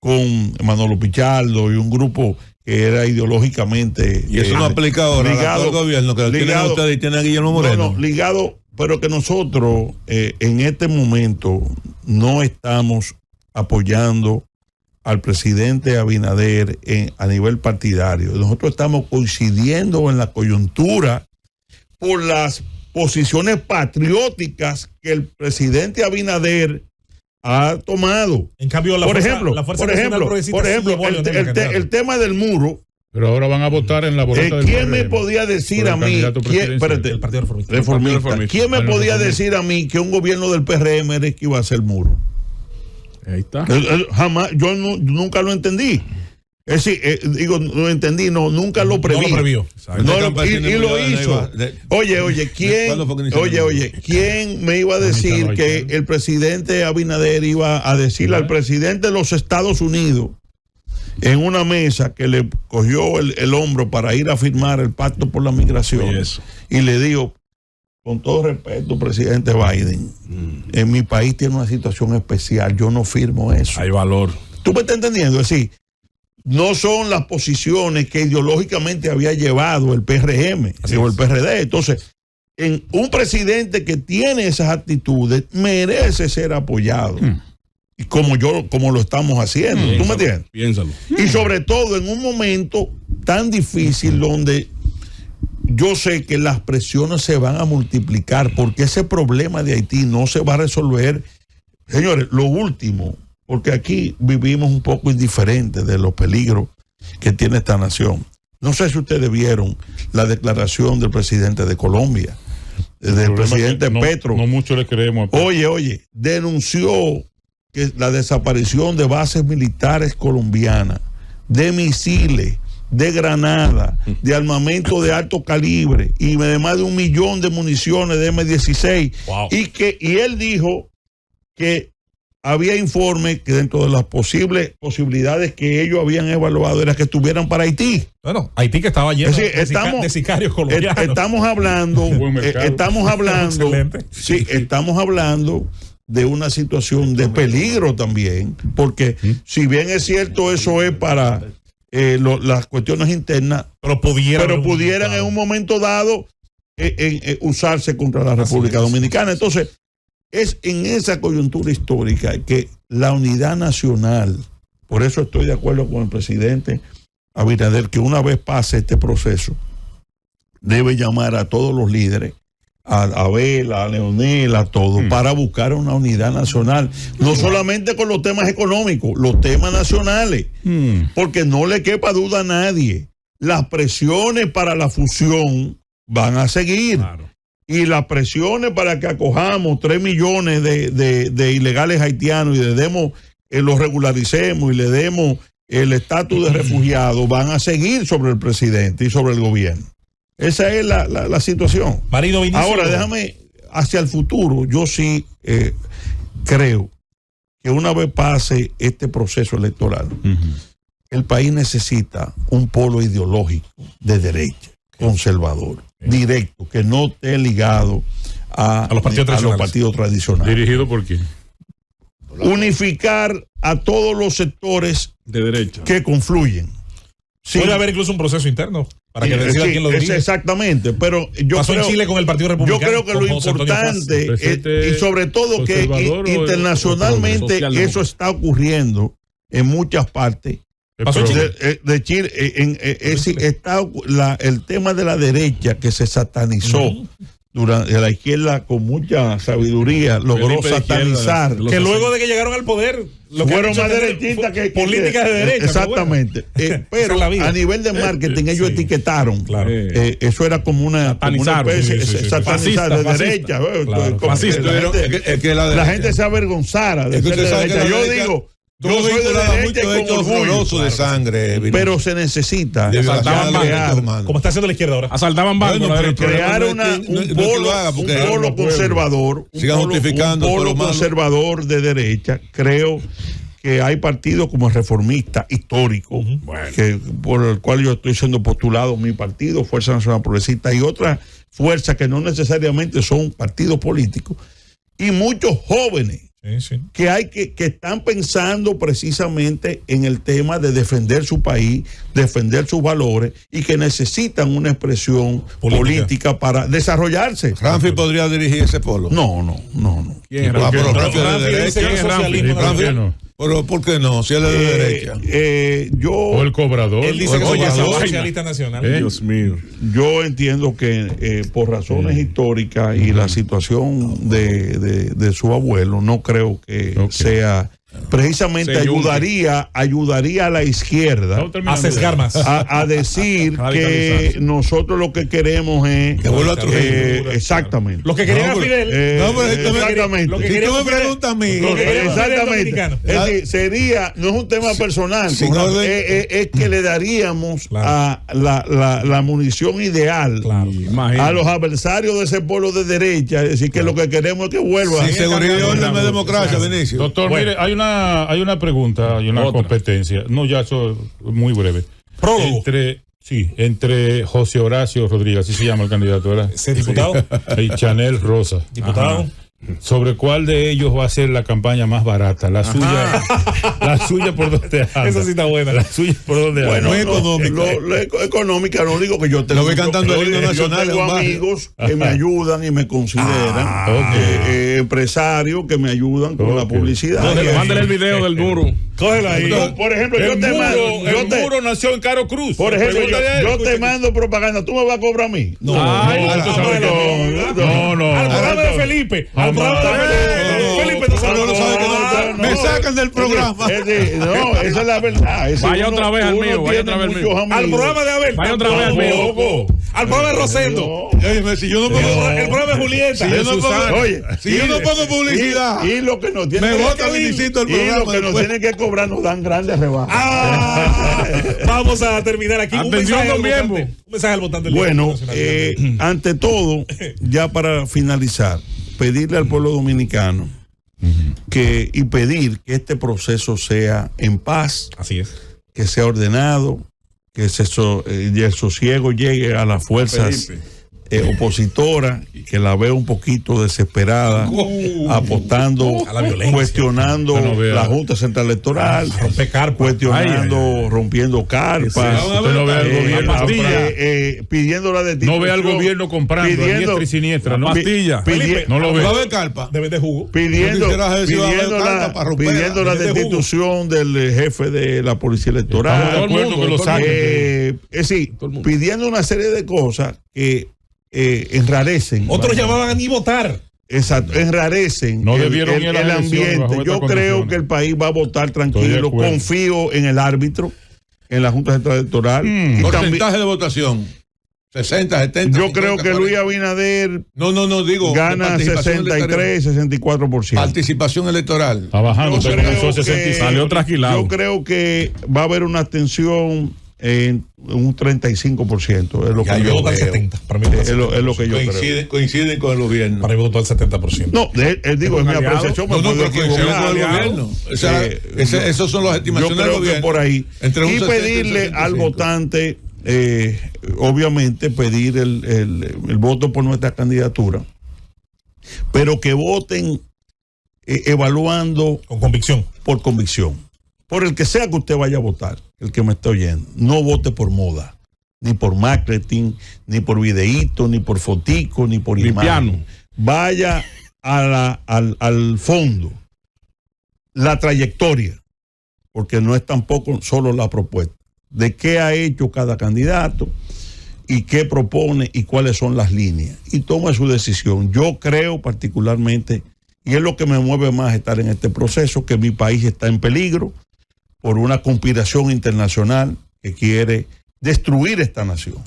con Manolo Pichardo y un grupo que era ideológicamente y eso no aplica ahora ligado al gobierno que tienen ustedes y tienen a Guillermo Moreno. Ligado, pero que nosotros en este momento no estamos apoyando al presidente Abinader a nivel partidario. Nosotros estamos coincidiendo en la coyuntura por las posiciones patrióticas que el presidente Abinader ha tomado. En cambio, el tema del muro. Pero ahora van a votar en la boleta del ¿quién me podía decir a mí? El Partido Reformista. ¿Quién me podía decir a mí que un gobierno del PRM era que iba a hacer muro? Ahí está. Jamás, yo nunca lo entendí. Es decir, no entendí, nunca lo preví. No lo previó. Y lo hizo. ¿Quién me iba a decir que el presidente Abinader iba a decirle al presidente de los Estados Unidos en una mesa que le cogió el hombro para ir a firmar el pacto por la migración y le dijo, con todo respeto, presidente Biden, en mi país tiene una situación especial, yo no firmo eso? Hay valor. ¿Tú me estás entendiendo? Es decir, no son las posiciones que ideológicamente había llevado el PRM o el PRD. Entonces, un presidente que tiene esas actitudes merece ser apoyado. como lo estamos haciendo. ¿Tú me entiendes? Piénsalo. Y sobre todo en un momento tan difícil donde yo sé que las presiones se van a multiplicar porque ese problema de Haití no se va a resolver. Señores, lo último, porque aquí vivimos un poco indiferentes de los peligros que tiene esta nación. No sé si ustedes vieron la declaración del presidente de Colombia, del presidente Petro. No mucho le creemos a Petro. Oye, denunció que la desaparición de bases militares colombianas, de misiles, de granadas, de armamento de alto calibre y de más de 1 millón de municiones de M16. Wow. Y él dijo que había informes que dentro de las posibilidades que ellos habían evaluado era que estuvieran para Haití. Bueno, Haití que estaba lleno de sicarios colombianos. Estamos hablando Excelente. Sí, estamos hablando de una situación de peligro también, porque si bien es cierto eso es para las cuestiones internas, pero pudieran en un momento dado usarse contra la República Dominicana. Entonces, es en esa coyuntura histórica que la unidad nacional, por eso estoy de acuerdo con el presidente Abinader, que una vez pase este proceso, debe llamar a todos los líderes, a Abel, a Leonel, a todos, para buscar una unidad nacional, no solamente con los temas económicos, los temas nacionales, porque no le quepa duda a nadie, las presiones para la fusión van a seguir. Claro. Y las presiones para que acojamos 3 millones de ilegales haitianos y le demos, los regularicemos y le demos el estatus de refugiado, van a seguir sobre el presidente y sobre el gobierno. Esa es la situación. Marido Vinicio. Ahora, déjame, hacia el futuro, yo sí creo que una vez pase este proceso electoral, el país necesita un polo ideológico de derecha, conservador, directo, que no esté ligado a los partidos tradicionales. ¿Dirigido por quién? Unificar a todos los sectores de derecha que confluyen. Sí. Puede haber incluso un proceso interno para que decida quién lo dirige. Exactamente, pero yo pasó creo, en Chile con el Partido Republicano. Yo creo que lo importante y sobre todo que internacionalmente eso está ocurriendo en muchas partes. ¿Pasó en Chile? De Chile, está el tema de la derecha que se satanizó. Durante la izquierda con mucha sabiduría logró satanizar. Que luego de que llegaron al poder fueron más derechistas que políticas de derecha. Exactamente. Pero a nivel de marketing ellos etiquetaron. Claro. Eso era como una especie satanizar de derecha. La gente se avergonzara de ser de derecha. Yo digo, yo soy de derecha y con orgullo, de sangre, pero se necesita crear, como está haciendo la izquierda ahora, asaltaban bancos, crear un polo conservador, un polo conservador de derecha. Creo que hay partidos como el Reformista histórico, que por el cual yo estoy siendo postulado, mi partido, Fuerza Nacional Progresista, y otras fuerzas que no necesariamente son partidos políticos, y muchos jóvenes que están pensando precisamente en el tema de defender su país, defender sus valores y que necesitan una expresión política para desarrollarse. ¿Ramfi podría dirigir ese polo? No. ¿Quién es Ramfi? Pero ¿por qué no? Si él es de derecha. O el cobrador. Él dice que es socialista nacional. Dios mío. Yo entiendo que por razones históricas y la situación de su abuelo, no creo que sea... Precisamente ayudaría a la izquierda a sesgar más, a decir que nosotros lo que queremos es que vuelva a Trujillo. Exactamente lo que querían a Fidel. Exactamente. Si tú me preguntas a mí, exactamente. Es decir, sería, no es un tema personal, es que le daríamos a la munición ideal a los adversarios de ese pueblo de derecha. Es decir, que lo que queremos es que vuelva. Sin seguridad y orden de democracia, Benicio. Doctor, mire, hay una pregunta, hay una competencia. No, ya eso muy breve. Prólogo. Entre José Horacio Rodríguez, así se llama el candidato, ¿verdad? ¿Sí, diputado? Y Chanel Rosa. Diputado. sobre cuál de ellos va a ser la campaña más barata. La suya por donde anda. Esa sí está buena. La suya por donde anda. Bueno, económica, no digo que yo tengo. Lo ve cantando el himno nacional. Yo tengo amigos que me ayudan y me consideran. Empresarios que me ayudan con la publicidad. Mándale el video del muro. Cógelo ahí. Por ejemplo, yo te mando. El muro nació en Caro Cruz. Por ejemplo, yo te mando propaganda. ¿Tú me vas a cobrar a mí? No. Al programa de Felipe. Al programa de Felipe. Me sacan del programa. No, esa es la verdad. Vaya otra vez al mío. Vaya otra vez al mío. Al programa de Abel. Vaya otra vez al mío. Al programa de Rosendo. Si yo no pongo, El programa de Julieta. si yo no pongo publicidad, y lo que nos tiene me vota Vinicito el y lo programa. que nos tienen que cobrar nos dan grandes rebajas. Vamos a terminar aquí. Un mensaje al votante. Bueno, ante todo, ya para finalizar, pedirle al pueblo dominicano y pedir que este proceso sea en paz. Así es. Que sea ordenado, que el sosiego llegue a las fuerzas opositoras, que la veo un poquito desesperada, apostando a la violencia, cuestionando la Junta Central Electoral, rompiendo carpas, pidiendo la destitución. No ve al gobierno comprando a diestra y siniestra, ¿no? Pastilla. No lo ve. Va a haber carpa. Debe de jugo. Pidiendo la destitución del jefe de la Policía Electoral. Pidiendo una serie de cosas que enrarecen. Otros llamaban a ni votar. Exacto, enrarecen el ambiente. Yo creo que el país va a votar tranquilo. Confío en el árbitro, en la Junta Central Electoral. Porcentaje de votación. 60, 70. Yo creo que Luis Abinader digo, gana 63, 64%. Participación electoral. Está bajando, salió trasquilado. Yo creo que va a haber una abstención en un 35%. Es lo que yo votó al 70%. Para mí es lo que yo creo. Coinciden con el gobierno. Para mí votó al 70%. No, él digo, es mi apreciación. Pero coinciden con el gobierno. Esos son las estimaciones del gobierno. Yo creo que por ahí. Y pedirle al votante, obviamente, pedir el voto por nuestra candidatura, pero que voten evaluando con convicción. Por convicción. Por el que sea que usted vaya a votar, el que me esté oyendo, no vote por moda, ni por marketing, ni por videíto, ni por fotico, ni por imagen. Vaya al fondo, la trayectoria, porque no es tampoco solo la propuesta, de qué ha hecho cada candidato y qué propone y cuáles son las líneas. Y toma su decisión. Yo creo particularmente, y es lo que me mueve más estar en este proceso, que mi país está en peligro por una conspiración internacional que quiere destruir esta nación.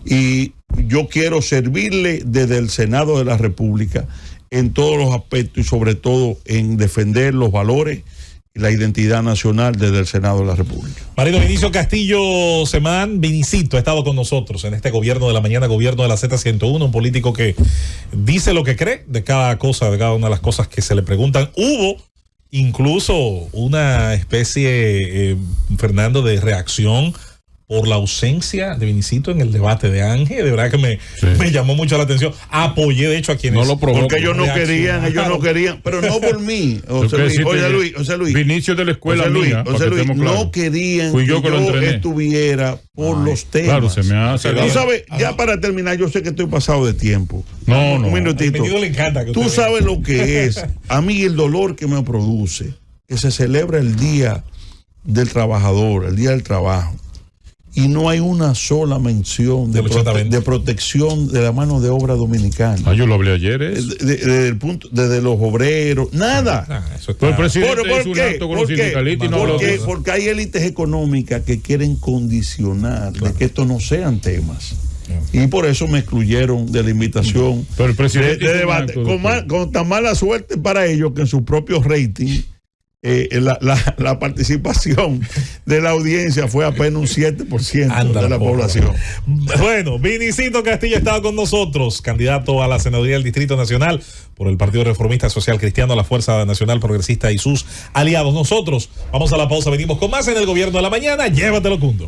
Y yo quiero servirle desde el Senado de la República en todos los aspectos y sobre todo en defender los valores y la identidad nacional desde el Senado de la República. Marido Vinicio Castillo Semán, Vinicito, ha estado con nosotros en este gobierno de la mañana, gobierno de la Z101, un político que dice lo que cree de cada cosa, de cada una de las cosas que se le preguntan. Hubo incluso una especie, Fernando, de reacción por la ausencia de Vinicito en el debate de Ángel. De verdad que me llamó mucho la atención. Apoyé, de hecho, a quienes no lo provocó. Porque ellos no querían, pero no por mí. José Luis. Vinicio de la escuela mía, no querían que yo estuviera por los temas. Claro, se me hace. Tú sabes, ya para terminar, yo sé que estoy pasado de tiempo. No. Un minutito. Le encanta que tú sabes lo que es. A mí el dolor que me produce, que se celebra el Día del Trabajador, el Día del Trabajo, y no hay una sola mención de protección de la mano de obra dominicana. Yo lo hablé ayer. Desde los obreros, nada. El presidente hizo un acto con los sindicalistas y no habló de eso. Porque hay élites económicas que quieren condicionar de que estos no sean temas. Y por eso me excluyeron de la invitación pero el presidente de debate. Con tan mala suerte para ellos que en sus propios ratings la participación de la audiencia fue apenas un 7% de la población. Bueno, Vinicito Castillo estaba con nosotros, candidato a la senaduría del Distrito Nacional por el Partido Reformista Social Cristiano, la Fuerza Nacional Progresista y sus aliados. Nosotros vamos a la pausa, venimos con más en el Gobierno de la Mañana. Llévatelo, Cundo.